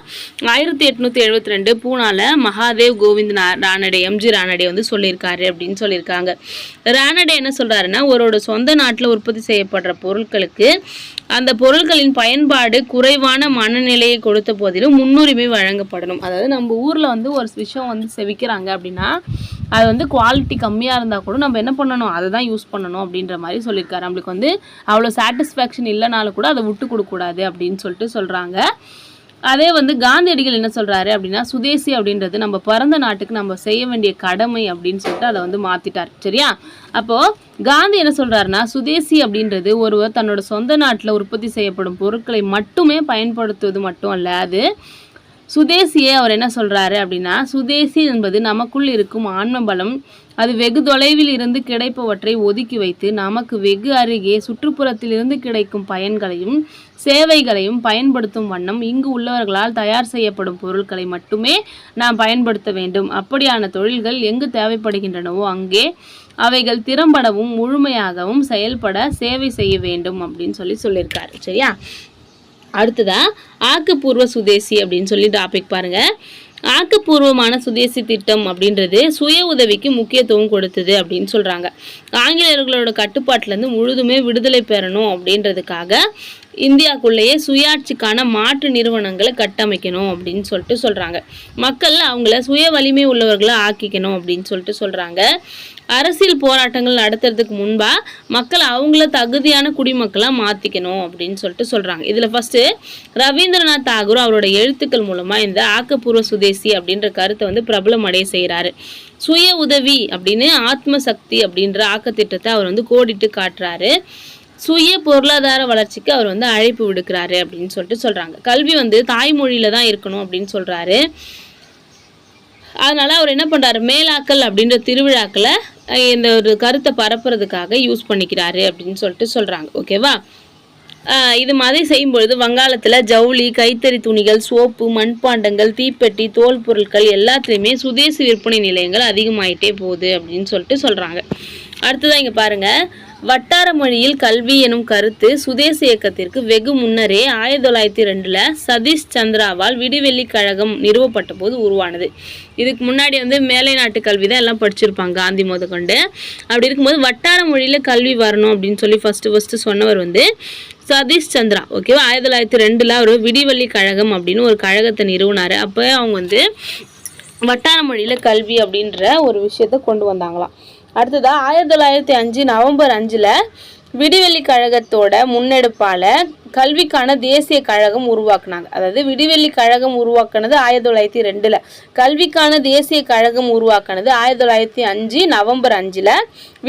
1872 பூனால மகாதேவ் கோவிந்த் ரானடே எம்ஜி ரானடே வந்து சொல்லியிருக்காரு அப்படின்னு சொல்லியிருக்காங்க. ரானடே என்ன சொல்றாருன்னா ஒருவரோட சொந்த நாட்டில் உற்பத்தி செய்யப்படுற பொருட்களுக்கு அந்த பொருட்களின் பயன்பாடு குறைவான மனநிலையை கொடுத்த போதிலும் முன்னுரிமை வழங்கப்படணும். அதாவது நம்ம ஊரில் வந்து ஒரு விஷயம் வந்து செவிக்கிறாங்க அப்படின்னா அது வந்து குவாலிட்டி கம்மியாக இருந்தால் கூட நம்ம என்ன பண்ணணும், அதை தான் யூஸ் பண்ணணும் அப்படின்ற மாதிரி சொல்லியிருக்காரு. நம்மளுக்கு வந்து அவ்வளோ சாட்டிஸ்ஃபேக்ஷன் இல்லைனாலும் கூட அதை விட்டு கொடுக்கக்கூடாது அப்படின்னு சொல்லிட்டு சொல்கிறாங்க. அதே வந்து காந்தியடிகள் என்ன சொல்கிறாரு அப்படின்னா சுதேசி அப்படின்றது நம்ம பிறந்த நாட்டுக்கு நம்ம செய்ய வேண்டிய கடமை அப்படின்னு சொல்லிட்டு அதை வந்து மாற்றிட்டார். சரியா? அப்போது காந்தி என்ன சொல்கிறாருன்னா சுதேசி அப்படின்றது ஒருவர் தன்னோட சொந்த நாட்டில் உற்பத்தி செய்யப்படும் பொருட்களை மட்டுமே பயன்படுத்துவது மட்டும் அல்ல, அது சுதேசியை அவர் என்ன சொல்கிறாரு அப்படின்னா சுதேசி என்பது நமக்குள் இருக்கும் ஆன்ம பலம், அது வெகு தொலைவில் இருந்து கிடைப்பவற்றை ஒதுக்கி வைத்து நமக்கு வெகு அருகே சுற்றுப்புறத்திலிருந்து கிடைக்கும் பயன்களையும் சேவைகளையும் பயன்படுத்தும் வண்ணம் இங்கு உள்ளவர்களால் தயார் செய்யப்படும் பொருட்களை மட்டுமே நாம் பயன்படுத்த வேண்டும். அப்படியான தொழில்கள் எங்கு தேவைப்படுகின்றனவோ அங்கே அவைகள் திறம்படவும் முழுமையாகவும் செயல்பட சேவை செய்ய வேண்டும் அப்படின்னு சொல்லியிருக்காரு. சரியா? அடுத்ததா ஆக்கப்பூர்வ சுதேசி அப்படின்னு சொல்லி டாபிக் பாருங்க. ஆக்கப்பூர்வமான சுதேசி திட்டம் அப்படின்றது சுய உதவிக்கு முக்கியத்துவம் கொடுத்தது அப்படின்னு சொல்றாங்க. ஆங்கிலேயர்களோட கட்டுப்பாட்டிலேருந்து முழுதுமே விடுதலை பெறணும் அப்படின்றதுக்காக இந்தியாவுக்குள்ளேயே சுயாட்சிக்கான மாற்று நிறுவனங்களை கட்டமைக்கணும் அப்படின்னு சொல்லிட்டு சொல்றாங்க. மக்கள் அவங்கள சுய வலிமை உள்ளவர்களை ஆக்கிக்கணும் அப்படின்னு சொல்லிட்டு சொல்றாங்க. அரசியல் போராட்டங்கள் நடத்துறதுக்கு முன்பா மக்கள் அவங்கள தகுதியான குடிமக்களாக மாற்றிக்கணும் அப்படின்னு சொல்லிட்டு சொல்கிறாங்க. இதில் ஃபஸ்ட்டு ரவீந்திரநாத் தாகூர் அவரோட எழுத்துக்கள் மூலமாக இந்த ஆக்கப்பூர்வ சுதேசி அப்படின்ற கருத்தை வந்து பிரபலம் அடைய செய்கிறாரு. சுய உதவி அப்படின்னு ஆத்ம சக்தி அப்படின்ற ஆக்கத்திட்டத்தை அவர் வந்து கோடிட்டு காட்டுறாரு. சுய பொருளாதார வளர்ச்சிக்கு அவர் வந்து அழைப்பு விடுக்கிறாரு அப்படின்னு சொல்லிட்டு சொல்கிறாங்க. கல்வி வந்து தாய்மொழியில தான் இருக்கணும் அப்படின்னு சொல்கிறாரு. அதனால் அவர் என்ன பண்ணுறாரு, மேலாக்கள் அப்படின்ற திருவிழாக்களை இந்த ஒரு கருத்தை பரப்புறதுக்காக யூஸ் பண்ணிக்கிறாரு அப்படின்னு சொல்லிட்டு சொல்கிறாங்க. ஓகேவா? இது மாதிரி செய்யும்பொழுது வங்காளத்தில் ஜவுளி, கைத்தறி துணிகள், சோப்பு, மண்பாண்டங்கள், தீப்பெட்டி, தோல் பொருட்கள் எல்லாத்துலேயுமே சுதேசி விற்பனை நிலையங்கள் அதிகமாயிட்டே போகுது அப்படின்னு சொல்லிட்டு சொல்கிறாங்க. அடுத்ததான் இங்கே பாருங்கள், வட்டார மொழியில் கல்வி எனும் கருத்து சுதேசி இயக்கத்திற்கு வெகு முன்னரே 1902 சதீஷ் சந்திராவால் விடிவெள்ளி கழகம் நிறுவப்பட்ட போது உருவானது. இதுக்கு முன்னாடி வந்து மேலை நாட்டு கல்வி தான் எல்லாம் படிச்சிருப்பாங்க, காந்தி முதற்கொண்டு. அப்படி இருக்கும்போது வட்டார மொழியில் கல்வி வரணும் அப்படின்னு சொல்லி ஃபஸ்ட்டு சொன்னவர் வந்து சதீஷ் சந்திரா. ஓகேவா? 1902 அவர் விடிவெள்ளி கழகம் அப்படின்னு ஒரு கழகத்தை நிறுவனார். அப்போ அவங்க வந்து வட்டார மொழியில் கல்வி அப்படின்ற ஒரு விஷயத்தை கொண்டு வந்தாங்களாம். அடுத்ததாக 1905 நவம்பர் 5 விடிவெள்ளி கழகத்தோட முன்னெடுப்பால் கல்விக்கான தேசிய கழகம் உருவாக்குனாங்க. அதாவது விடிவெள்ளி கழகம் உருவாக்குனது 1902, கல்விக்கான தேசிய கழகம் உருவாக்குனது 1905 நவம்பர் 5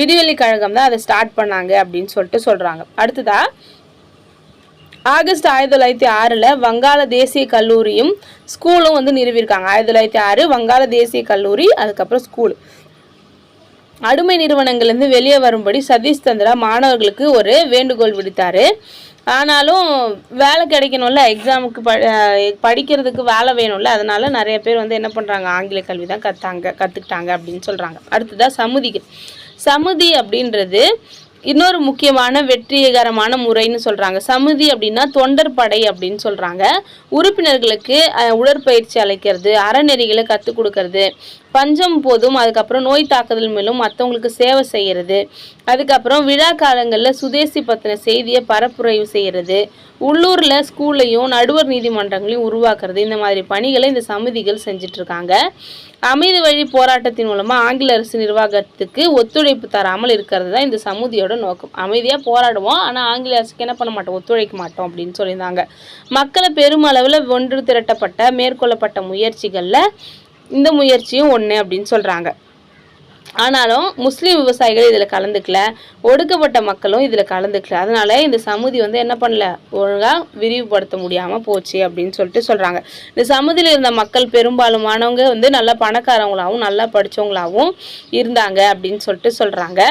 விடிவெள்ளி கழகம் தான் அதை ஸ்டார்ட் பண்ணாங்க அப்படின்னு சொல்லிட்டு சொல்கிறாங்க. அடுத்ததாக ஆகஸ்ட் 1906 வங்காள தேசிய கல்லூரியும் ஸ்கூலும் வந்து நிறுவியிருக்காங்க. 1906 வங்காள தேசிய கல்லூரி, அதுக்கப்புறம் ஸ்கூல். அடிமை நிறுவனங்கள்லேருந்து வெளியே வரும்படி சதீஷ் சந்திரா மாணவர்களுக்கு ஒரு வேண்டுகோள் விடுத்தார். ஆனாலும் வேலை கிடைக்கணும்ல, எக்ஸாமுக்கு படிக்கிறதுக்கு வேலை வேணும்ல, அதனால நிறைய பேர் வந்து என்ன பண்ணுறாங்க, ஆங்கில கல்வி தான் கற்றுக்கிட்டாங்க அப்படின்னு சொல்கிறாங்க. அடுத்ததாக சமுதிகள். சமுதி அப்படின்றது இன்னொரு முக்கியமான வெற்றிகரமான முறைன்னு சொல்கிறாங்க. சமுதி அப்படின்னா தொண்டர் படை அப்படின்னு சொல்கிறாங்க. உறுப்பினர்களுக்கு உடற்பயிற்சி அளிக்கிறது, அறநெறிகளை கற்றுக் கொடுக்கறது, பஞ்சம் போதும், அதுக்கப்புறம் நோய் தாக்குதல் மேலும் மற்றவங்களுக்கு சேவை செய்கிறது, அதுக்கப்புறம் விழா காலங்களில் சுதேசி பற்றின செய்தியை பரப்புரைவு செய்கிறது, உள்ளூரில் ஸ்கூல்லையும் நடுவர் நீதிமன்றங்களையும் உருவாக்குறது, இந்த மாதிரி பணிகளை இந்த சமிதிகள் செஞ்சிட்ருக்காங்க. அமைதி வழி போராட்டத்தின் மூலமாக ஆங்கில அரசு நிர்வாகத்துக்கு ஒத்துழைப்பு தராமல் இருக்கிறது தான் இந்த சமுதியோட நோக்கம். அமைதியாக போராடுவோம், ஆனால் ஆங்கில அரசுக்கு என்ன பண்ண மாட்டோம், ஒத்துழைக்க மாட்டோம் அப்படின்னு சொல்லியிருந்தாங்க. மக்களை பெருமளவில் ஒன்று திரட்டப்பட்ட மேற்கொள்ளப்பட்ட முயற்சிகளில் இந்த முயற்சியும் ஒன்று அப்படின்னு சொல்கிறாங்க. ஆனாலும் முஸ்லீம் விவசாயிகள் இதில் கலந்துக்கல, ஒடுக்கப்பட்ட மக்களும் இதில் கலந்துக்கல. அதனால இந்த சமுதி வந்து என்ன பண்ணல, ஒழுங்காக விரிவுபடுத்த முடியாமல் போச்சு அப்படின்னு சொல்லிட்டு சொல்கிறாங்க. இந்த சமுதியில் இருந்த மக்கள் பெரும்பாலுமானவங்க வந்து நல்லா பணக்காரவங்களாகவும் நல்லா படித்தவங்களாகவும் இருந்தாங்க அப்படின்னு சொல்லிட்டு சொல்கிறாங்க.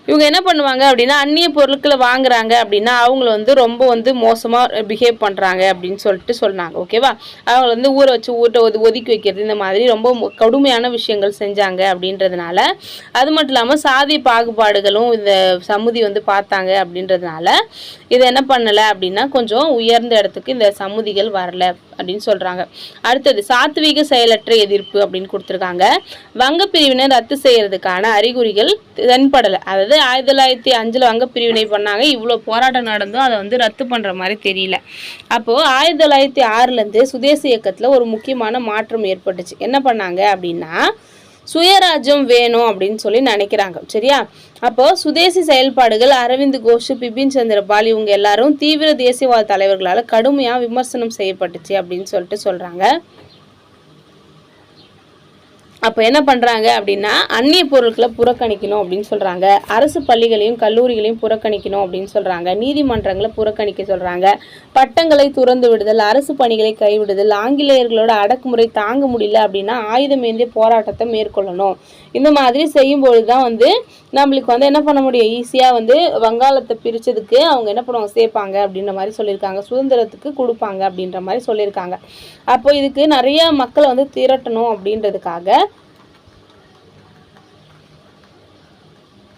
இவங்க என்ன பண்ணுவாங்க அப்படின்னா, அந்நிய பொருட்களை வாங்குறாங்க அப்படின்னா அவங்கள வந்து ரொம்ப வந்து மோசமாக பிஹேவ் பண்ணுறாங்க அப்படின்னு சொல்லிட்டு சொன்னாங்க. ஓகேவா? அவங்கள வந்து ஊரை வச்சு ஒதுக்கி வைக்கிறது, இந்த மாதிரி ரொம்ப கடுமையான விஷயங்கள் செஞ்சாங்க அப்படின்றதுனால, அது மட்டும் இல்லாமல் சாதி பாகுபாடுகளும் இந்த சமுதி வந்து பார்த்தாங்க அப்படின்றதுனால இதை என்ன பண்ணலை அப்படின்னா கொஞ்சம் உயர்ந்த இடத்துக்கு இந்த சமுதிகள் வரல அப்படின்னு சொல்கிறாங்க. அடுத்தது சாத்வீக செயலற்ற எதிர்ப்பு அப்படின்னு கொடுத்துருக்காங்க. வங்க பிரிவினை ரத்து செய்யறதுக்கான அறிகுறிகள் தென்படலை. அதாவது 1905 வங்க பிரிவினை பண்ணாங்க, இவ்வளோ போராட்டம் நடந்தும் அதை வந்து ரத்து பண்ணுற மாதிரி தெரியல. அப்போது 1906 சுதேசி இயக்கத்தில் ஒரு முக்கியமான மாற்றம் ஏற்பட்டுச்சு. என்ன பண்ணாங்க அப்படின்னா, சுயராஜ்யம் வேணும் அப்படின்னு சொல்லி நினைக்கிறாங்க. சரியா? அப்போது சுதேசி செயல்பாடுகள் அரவிந்த் கோஷ், பிபின் சந்திர பால் இவங்க எல்லாரும் தீவிர தேசியவாத தலைவர்களால் கடுமையாக விமர்சனம் செய்யப்பட்டுச்சு அப்படின்னு சொல்லிட்டு சொல்கிறாங்க. அப்போ என்ன பண்ணுறாங்க அப்படின்னா, அந்நிய பொருட்களை புறக்கணிக்கணும் அப்படின்னு சொல்கிறாங்க. அரசு பள்ளிகளையும் கல்லூரிகளையும் புறக்கணிக்கணும் அப்படின்னு சொல்கிறாங்க. நீதிமன்றங்களை புறக்கணிக்க சொல்கிறாங்க. பட்டங்களை துறந்து விடுதல், அரசு பணிகளை கைவிடுதல், ஆங்கிலேயர்களோட அடக்குமுறை தாங்க முடியல அப்படின்னா ஆயுதம் ஏந்திய போராட்டத்தை மேற்கொள்ளணும். இந்த மாதிரி செய்யும்பொழுது தான் வந்து நம்மளுக்கு வந்து என்ன பண்ண முடியும், ஈஸியாக வந்து வங்காளத்தை பிரித்ததுக்கு அவங்க என்ன பண்ணுவாங்க, சேர்ப்பாங்க அப்படின்ற மாதிரி சொல்லியிருக்காங்க. சுதந்திரத்துக்கு கொடுப்பாங்க அப்படின்ற மாதிரி சொல்லியிருக்காங்க. அப்போ இதுக்கு நிறைய மக்களை வந்து திரட்டணும் அப்படின்றதுக்காக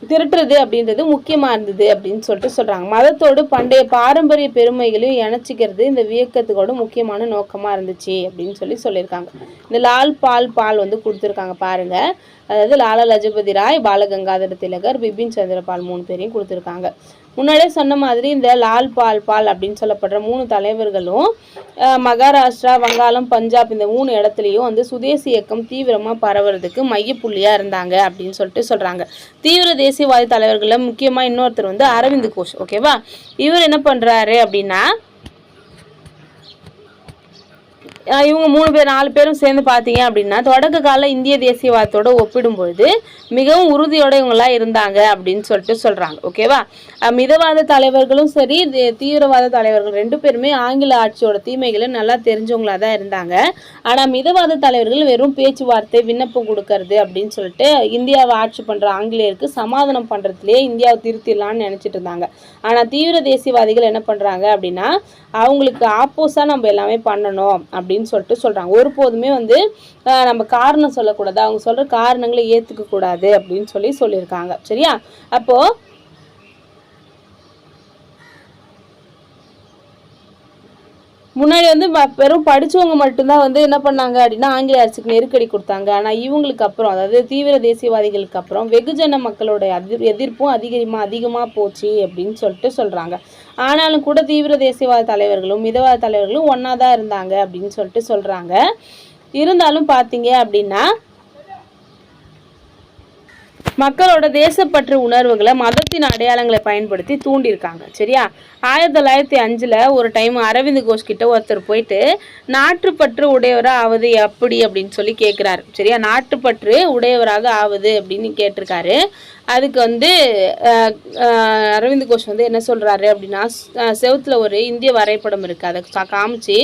திரட்டுறது அப்படின்றது முக்கியமாக இருந்தது அப்படின்னு சொல்லிட்டு சொல்கிறாங்க. மதத்தோடு பண்டைய பாரம்பரிய பெருமைகளையும் இணைச்சிக்கிறது இந்த இயக்கத்துக்கோட முக்கியமான நோக்கமாக இருந்துச்சு அப்படின்னு சொல்லியிருக்காங்க. இந்த லால் பால் வந்து கொடுத்துருக்காங்க பாருங்கள். அதாவது லாலா லஜபதி ராய், பாலகங்காதர திலகர், பிபின் சந்திர பால் 3 பேரையும் கொடுத்துருக்காங்க. முன்னாடியே சொன்ன மாதிரி இந்த லால் பால் அப்படின்னு சொல்லப்படுற 3 தலைவர்களும் மகாராஷ்டிரா, வங்காளம், பஞ்சாப் இந்த 3 இடத்துலையும் வந்து சுதேசி இயக்கம் தீவிரமாக பரவுறதுக்கு மையப்புள்ளியாக இருந்தாங்க அப்படின்னு சொல்லிட்டு சொல்கிறாங்க. தீவிர தேசியவாத தலைவர்களில் முக்கியமாக இன்னொருத்தர் வந்து அரவிந்த் கோஷ். ஓகேவா, இவர் என்ன பண்ணுறாரு அப்படின்னா இவங்க 3 பேர் 4 பேரும் சேர்ந்து பார்த்தீங்க அப்படின்னா தொடக்க கால இந்திய தேசியவாதத்தோட ஒப்பிடும்பொழுது மிகவும் உறுதியோட இவங்களாம் இருந்தாங்க அப்படின்னு சொல்லிட்டு சொல்கிறாங்க. ஓகேவா, மிதவாத தலைவர்களும் சரி தீவிரவாத தலைவர்கள் 2 பேருமே ஆங்கில ஆட்சியோட தீமைகளை நல்லா தெரிஞ்சவங்களா தான் இருந்தாங்க. ஆனால் மிதவாத தலைவர்கள் வெறும் பேச்சுவார்த்தை, விண்ணப்பம் கொடுக்கறது அப்படின்னு சொல்லிட்டு இந்தியாவை ஆட்சி பண்ணுற ஆங்கிலேயருக்கு சமாதானம் பண்ணுறதுலேயே இந்தியாவை திருத்திடலான்னு நினச்சிட்டு இருந்தாங்க. ஆனால் தீவிர தேசியவாதிகள் என்ன பண்ணுறாங்க அப்படின்னா அவங்களுக்கு ஆப்போஸாக நம்ம எல்லாமே பண்ணணும் அப்படின்னு சொல்லிட்டு சொல்கிறாங்க. ஒருபோதுமே வந்து நம்ம காரணம் சொல்லக்கூடாது, அவங்க சொல்கிற காரணங்களை ஏற்றுக்க கூடாது அப்படின்னு சொல்லியிருக்காங்க. சரியா, அப்போது முன்னாடி வந்து வெறும் படித்தவங்க மட்டும்தான் வந்து என்ன பண்ணாங்க அப்படின்னா ஆங்கில அரசுக்கு நெருக்கடி கொடுத்தாங்க. ஆனால் இவங்களுக்கு அப்புறம், அதாவது தீவிர தேசியவாதிகளுக்கு அப்புறம் வெகுஜன மக்களோட எதிர்ப்பும் அதிகமாக போச்சு அப்படின்னு சொல்லிட்டு சொல்கிறாங்க. ஆனாலும் கூட தீவிர தேசியவாத தலைவர்களும் மிதவாத தலைவர்களும் ஒன்றா தான் இருந்தாங்க அப்படின்னு சொல்லிட்டு சொல்கிறாங்க. இருந்தாலும் பார்த்தீங்க அப்படின்னா மக்களோட தேசப்பற்று உணர்வுகளை மதத்தின் அடையாளங்களை பயன்படுத்தி தூண்டியிருக்காங்க. சரியா, 1905 ஒரு டைம் அரவிந்த் கோஷ் கிட்ட ஒருத்தர் போயிட்டு நாட்டுப்பற்று உடையவராக ஆவது எப்படி அப்படின்னு சொல்லி கேட்குறாரு. சரியா, நாட்டுப்பற்று உடையவராக ஆவது அப்படின்னு கேட்டிருக்காரு. அதுக்கு வந்து அரவிந்த் கோஷ் வந்து என்ன சொல்கிறாரு அப்படின்னா செவுத்தில் ஒரு இந்திய வரைபடம் இருக்குது, அதை காமிச்சு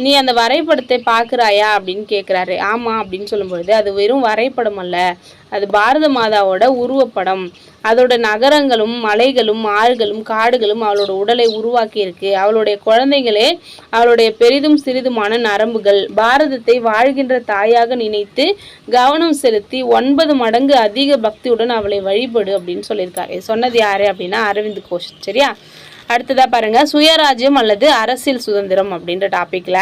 நீ அந்த வரைபடத்தை பார்க்குறாயா அப்படின்னு கேட்குறாரு. ஆமாம் அப்படின்னு சொல்லும்பொழுது அது வெறும் வரைபடம் அல்ல, அது பாரத மாதாவோட உருவப்படம். அதோட நகரங்களும் மலைகளும் ஆறுகளும் காடுகளும் அவளோட உடலை உருவாக்கி இருக்கு. அவளுடைய குழந்தைகளே அவளுடைய பெரிதும் சிறிதுமான நரம்புகள். பாரதத்தை வாழ்கின்ற தாயாக நினைத்து கவனம் செலுத்தி 9 மடங்கு அதிக பக்தியுடன் அவளை வழிபடு அப்படின்னு சொல்லியிருக்காரு. சொன்னது யாரு அப்படின்னா அரவிந்த் கோஷ். சரியா, அடுத்ததா பாருங்க, சுயராஜ்யம் அல்லது அரசியல் சுதந்திரம் அப்படின்ற டாபிக்ல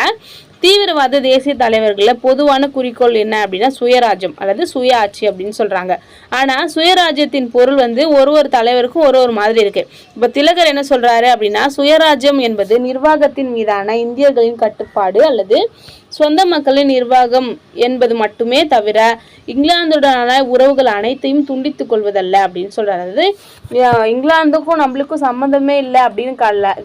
தீவிரவாத தேசிய தலைவர்களில் பொதுவான குறிக்கோள் என்ன அப்படின்னா சுயராஜ்யம் அல்லது சுய ஆட்சி அப்படின்னு சொல்றாங்க. ஆனா சுயராஜ்யத்தின் பொருள் வந்து ஒரு தலைவருக்கும் ஒரு மாதிரி இருக்கு. இப்ப திலகர் என்ன சொல்றாரு அப்படின்னா சுயராஜ்யம் என்பது நிர்வாகத்தின் மீதான இந்தியர்களின் கட்டுப்பாடு அல்லது சொந்த மக்களின் நிர்வாகம் என்பது மட்டுமே தவிர இங்கிலாந்துடனான உறவுகள் அனைத்தையும் துண்டித்துக் கொள்வதல்ல அப்படின்னு சொல்றாரு. அதாவது இங்கிலாந்துக்கும் நம்மளுக்கும் சம்மந்தமே இல்லை அப்படின்னு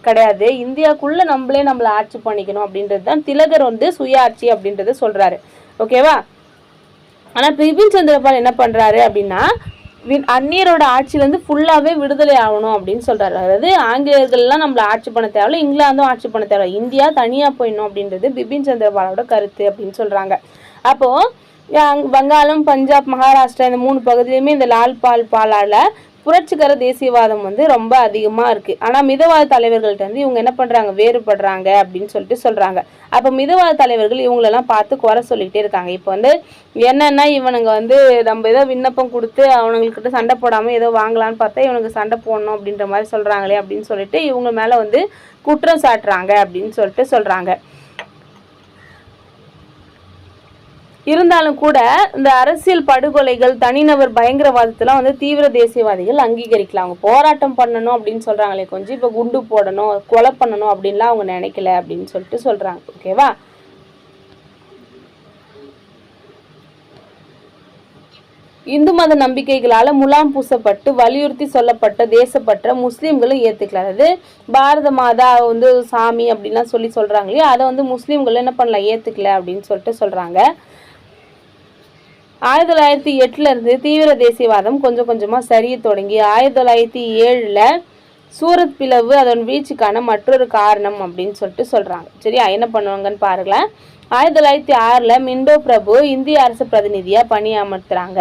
கிடையாது, இந்தியாவுக்குள்ள நம்மளை ஆட்சி பண்ணிக்கணும் அப்படின்றது தான் திலகர் வந்து சுய ஆட்சி அப்படின்றத சொல்றாரு. ஓகேவா, ஆனா பிபின் சந்திரபால் என்ன பண்றாரு அப்படின்னா அந்நியரோட ஆட்சியிலேருந்து ஃபுல்லாகவே விடுதலை ஆகணும் அப்படின்னு சொல்கிறாரு. அதாவது ஆங்கிலேயர்கள்லாம் நம்மளை ஆட்சி பண்ண தேவையில்ல, இங்கிலாந்தும் ஆட்சி பண்ண தேவையில்ல, இந்தியா தனியாக போயிடணும் அப்படின்றது பிபின் சந்திரபாலோட கருத்து அப்படின்னு சொல்கிறாங்க. அப்போது வங்காளம், பஞ்சாப், மகாராஷ்டிரா இந்த 3 பகுதியிலுமே இந்த லால் பாலால் புரட்சிகர தேசியவாதம் வந்து ரொம்ப அதிகமாக இருக்குது. ஆனால் மிதவாத தலைவர்கள்ட்ட வந்து இவங்க என்ன பண்ணுறாங்க, வேறுபடுறாங்க அப்படின்னு சொல்லிட்டு சொல்கிறாங்க. அப்போ மிதவாத தலைவர்கள் இவங்களெல்லாம் பார்த்து குறை சொல்லிக்கிட்டே இருக்காங்க. இப்போ வந்து என்னென்னா இவனுங்க வந்து நம்ம ஏதோ விண்ணப்பம் கொடுத்து அவனுங்கக்கிட்ட சண்டை போடாமல் ஏதோ வாங்கலான்னு பார்த்தா இவனுக்கு சண்டை போடணும் அப்படின்ற மாதிரி சொல்கிறாங்களே அப்படின்னு சொல்லிட்டு இவங்க மேலே வந்து குற்றம் சாட்டுறாங்க அப்படின்னு சொல்லிட்டு சொல்கிறாங்க. இருந்தாலும் கூட இந்த அரசியல் படுகொலைகள், தனிநபர் பயங்கரவாதத்தெல்லாம் வந்து தீவிர தேசியவாதிகள் அங்கீகரிக்கலாம். அவங்க போராட்டம் பண்ணணும் அப்படின்னு சொல்றாங்களே கொஞ்சம், இப்போ குண்டு போடணும், கொலை பண்ணணும் அப்படின்லாம் அவங்க நினைக்கல அப்படின்னு சொல்லிட்டு சொல்றாங்க. ஓகேவா, இந்து மத நம்பிக்கைகளால் முலாம் பூசப்பட்டு வலியுறுத்தி சொல்லப்பட்ட தேசப்பற்ற முஸ்லீம்களும் ஏற்றுக்கல. அதாவது பாரத மாதா வந்து சாமி அப்படின்லாம் சொல்கிறாங்களே அதை வந்து முஸ்லீம்கள் என்ன பண்ணல, ஏற்றுக்கல அப்படின்னு சொல்லிட்டு சொல்கிறாங்க. 1908 தீவிர தேசியவாதம் கொஞ்சம் கொஞ்சமாக சரிய தொடங்கி 1907 சூரத் பிளவு அதன் வீழ்ச்சிக்கான மற்றொரு காரணம் அப்படின்னு சொல்லிட்டு சொல்கிறாங்க. சரியா, என்ன பண்ணுவாங்கன்னு பாருங்களேன். 1906 மிண்டோ பிரபு இந்திய அரசு பிரதிநிதியாக பணியமர்த்துறாங்க.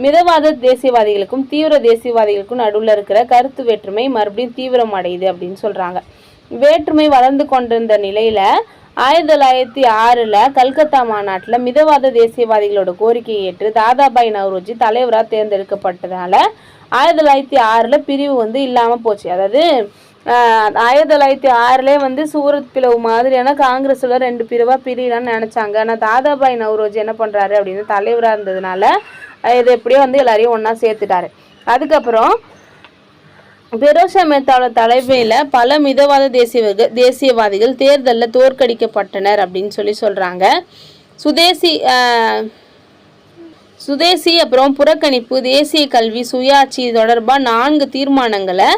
மிதவாத தேசியவாதிகளுக்கும் தீவிர தேசியவாதிகளுக்கும் நடுவில் இருக்கிற கருத்து வேற்றுமை மறுபடியும் தீவிரம் அடையுது அப்படின்னு சொல்கிறாங்க. வேற்றுமை வளர்ந்து கொண்டிருந்த நிலையில் 1906 கல்கத்தா மாநாட்டில் மிதவாத தேசியவாதிகளோட கோரிக்கையை ஏற்று தாதாபாய் நவ்ரோஜி தலைவராக தேர்ந்தெடுக்கப்பட்டதால 1906 பிரிவு வந்து இல்லாமல் போச்சு. அதாவது 1906 வந்து சூரத் பிளவு மாதிரியான காங்கிரஸில் 2 பிரிவாக பிரியலான்னு நினச்சாங்க. ஆனால் தாதாபாய் நவ்ரோஜி என்ன பண்ணுறாரு அப்படின்னு தலைவராக இருந்ததுனால இதை எப்படியோ வந்து எல்லாரையும் ஒன்றா சேர்த்துட்டாரு. அதுக்கப்புறம் பெரோஷா மேத்தாவோட தலைமையில் பல மிதவாத தேசியவாதிகள் தேர்தலில் தோற்கடிக்கப்பட்டனர் அப்படின்னு சொல்கிறாங்க. சுதேசி அப்புறம் புறக்கணிப்பு, தேசிய கல்வி, சுயாட்சி தொடர்பாக 4 தீர்மானங்களை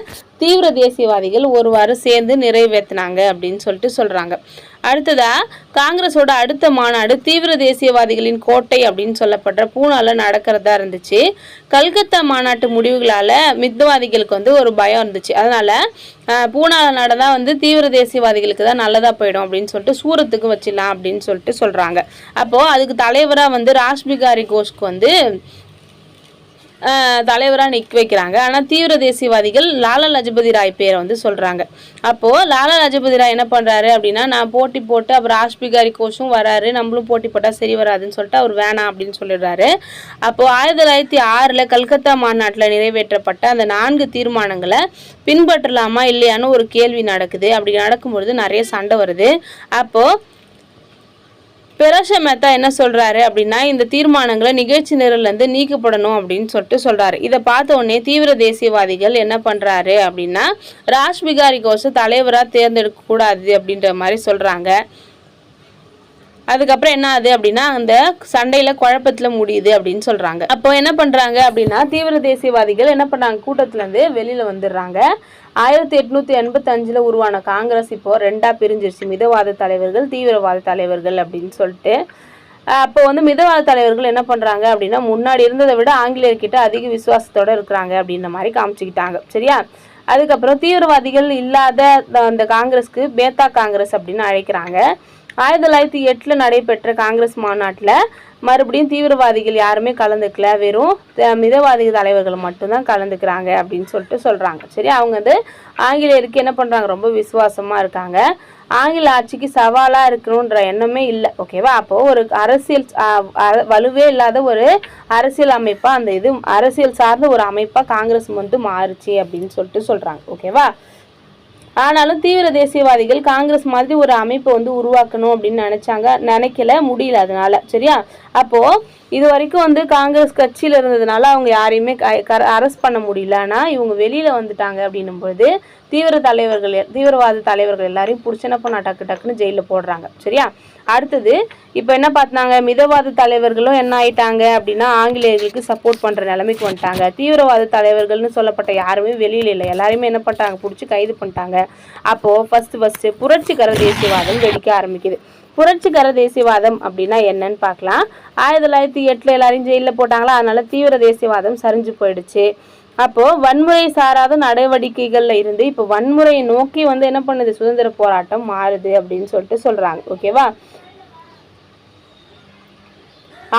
தீவிர தேசியவாதிகள் ஒருவாறு சேர்ந்து நிறைவேற்றினாங்க அப்படின்னு சொல்கிறாங்க. அடுத்ததா காங்கிரஸோட அடுத்த மாநாடு தீவிர தேசியவாதிகளின் கோட்டை அப்படின்னு சொல்லப்படுற பூனால நடக்கிறதா இருந்துச்சு. கல்கத்தா மாநாட்டு முடிவுகளால் மிதவாதிகளுக்கு ஒரு பயம் இருந்துச்சு. அதனால பூனால நடந்தா தீவிர தேசியவாதிகளுக்கு தான் நல்லதாக போயிடும் அப்படின்னு சூரத்துக்கு வச்சிடலாம் அப்படின்னு சொல்கிறாங்க. அப்போது அதுக்கு தலைவராக ராஷ்பிகாரி கோஷ்க்கு தலைவராக நிற்க வைக்கிறாங்க. ஆனால் தீவிர தேசியவாதிகள் லாலா லஜபதி ராய் பேரை சொல்கிறாங்க. அப்போது லாலா லஜபதி ராய் என்ன பண்ணுறாரு அப்படின்னா, நான் போட்டி போட்டு அப்புறம் ராஷ்பிகாரி கோஷும் வராரு, நம்மளும் போட்டி போட்டால் சரி வராதுன்னு சொல்லிட்டு அவர் வேணாம் அப்படின்னு சொல்லிடுறாரு. அப்போது 1906 கல்கத்தா மாநாட்டில் நிறைவேற்றப்பட்ட அந்த 4 தீர்மானங்களை பின்பற்றலாமா இல்லையான்னு ஒரு கேள்வி நடக்குது. அப்படி நடக்கும்பொழுது நிறைய சண்டை வருது. அப்போது பெரோஷா மேத்தா என்ன சொல்கிறாரு அப்படின்னா, இந்த தீர்மானங்களை நிகழ்ச்சி நிரல்லேருந்து நீக்கப்படணும் அப்படின்னு சொல்கிறாரு. இதை பார்த்த உடனே தீவிர தேசியவாதிகள் என்ன பண்ணுறாரு அப்படின்னா, ராஷ்பிகாரி கோஷை தலைவராக தேர்ந்தெடுக்கக்கூடாது அப்படின்ற மாதிரி சொல்கிறாங்க. அதுக்கப்புறம் என்ன ஆகுது அப்படின்னா, அந்த சண்டையில் குழப்பத்தில் முடியுது அப்படின்னு சொல்கிறாங்க. அப்போ என்ன பண்ணுறாங்க அப்படின்னா, தீவிர தேசியவாதிகள் என்ன பண்ணுறாங்க, கூட்டத்துலேருந்து வெளியில் வந்துடுறாங்க. 1885 உருவான காங்கிரஸ் இப்போ 2ஆக பிரிஞ்சிருச்சு. மிதவாத தலைவர்கள், தீவிரவாத தலைவர்கள் அப்படின்னு சொல்லிட்டு. அப்போ மிதவாத தலைவர்கள் என்ன பண்ணுறாங்க அப்படின்னா, முன்னாடி இருந்ததை விட ஆங்கிலேயர்கிட்ட அதிக விசுவாசத்தோடு இருக்கிறாங்க அப்படின்ற மாதிரி காமிச்சிக்கிட்டாங்க. சரியா? அதுக்கப்புறம் தீவிரவாதிகள் இல்லாத அந்த காங்கிரஸ்க்கு பேத்தா காங்கிரஸ் அப்படின்னு அழைக்கிறாங்க. 1908 நடைபெற்ற காங்கிரஸ் மாநாட்டில் மறுபடியும் தீவிரவாதிகள் யாருமே கலந்துக்கல, வெறும் மிதவாதி தலைவர்கள் மட்டும்தான் கலந்துக்கிறாங்க அப்படின்னு சொல்கிறாங்க. சரி, அவங்க ஆங்கிலேயருக்கு என்ன பண்ணுறாங்க, ரொம்ப விசுவாசமாக இருக்காங்க. ஆங்கில ஆட்சிக்கு சவாலாக இருக்கணுன்ற எண்ணமே இல்லை. ஓகேவா? அப்போது ஒரு அரசியல் வலுவே இல்லாத ஒரு அரசியல் அமைப்பாக அந்த அரசியல் சார்ந்த ஒரு அமைப்பாக காங்கிரஸ் மாறுச்சு அப்படின்னு சொல்கிறாங்க. ஓகேவா? ஆனாலும் தீவிர தேசியவாதிகள் காங்கிரஸ் மாதிரி ஒரு அமைப்பை உருவாக்கணும் அப்படின்னு நினைக்கல, முடியல அதனால. சரியா? அப்போது இது வரைக்கும் காங்கிரஸ் கட்சியில் இருந்ததுனால அவங்க யாரையுமே அரெஸ்ட் பண்ண முடியல. ஆனால் இவங்க வெளியில் வந்துட்டாங்க அப்படின்னும் பொழுது தீவிரவாத தலைவர்கள் எல்லாரையும் பிடிச்சனப்போ டக்குன்னு ஜெயிலில் போடுறாங்க. சரியா? அடுத்தது இப்போ என்ன பார்த்தாங்க, மிதவாத தலைவர்களும் என்ன ஆயிட்டாங்க அப்படின்னா ஆங்கிலேயர்களுக்கு சப்போர்ட் பண்ணுற நிலைமைக்கு வந்துட்டாங்க. தீவிரவாத தலைவர்கள்னு சொல்லப்பட்ட யாருமே வெளியில் இல்லை, எல்லாருமே என்ன பண்ணிட்டாங்க, பிடிச்சி கைது பண்ணிட்டாங்க. அப்போது ஃபஸ்ட்டு புரட்சிகர தேசியவாதம் வெடிக்க ஆரம்பிக்குது. புரட்சிகர தேசியவாதம் அப்படின்னா என்னன்னு பார்க்கலாம். 1908 எல்லாரையும் ஜெயிலில் போட்டாங்களா, அதனால தீவிர தேசியவாதம் சரிஞ்சு போயிடுச்சு. அப்போது வன்முறை சாராத நடவடிக்கைகளில் இருந்து இப்போ வன்முறையை நோக்கி என்ன பண்ணுது, சுதந்திர போராட்டம் மாறுது அப்படின்னு சொல்கிறாங்க. ஓகேவா?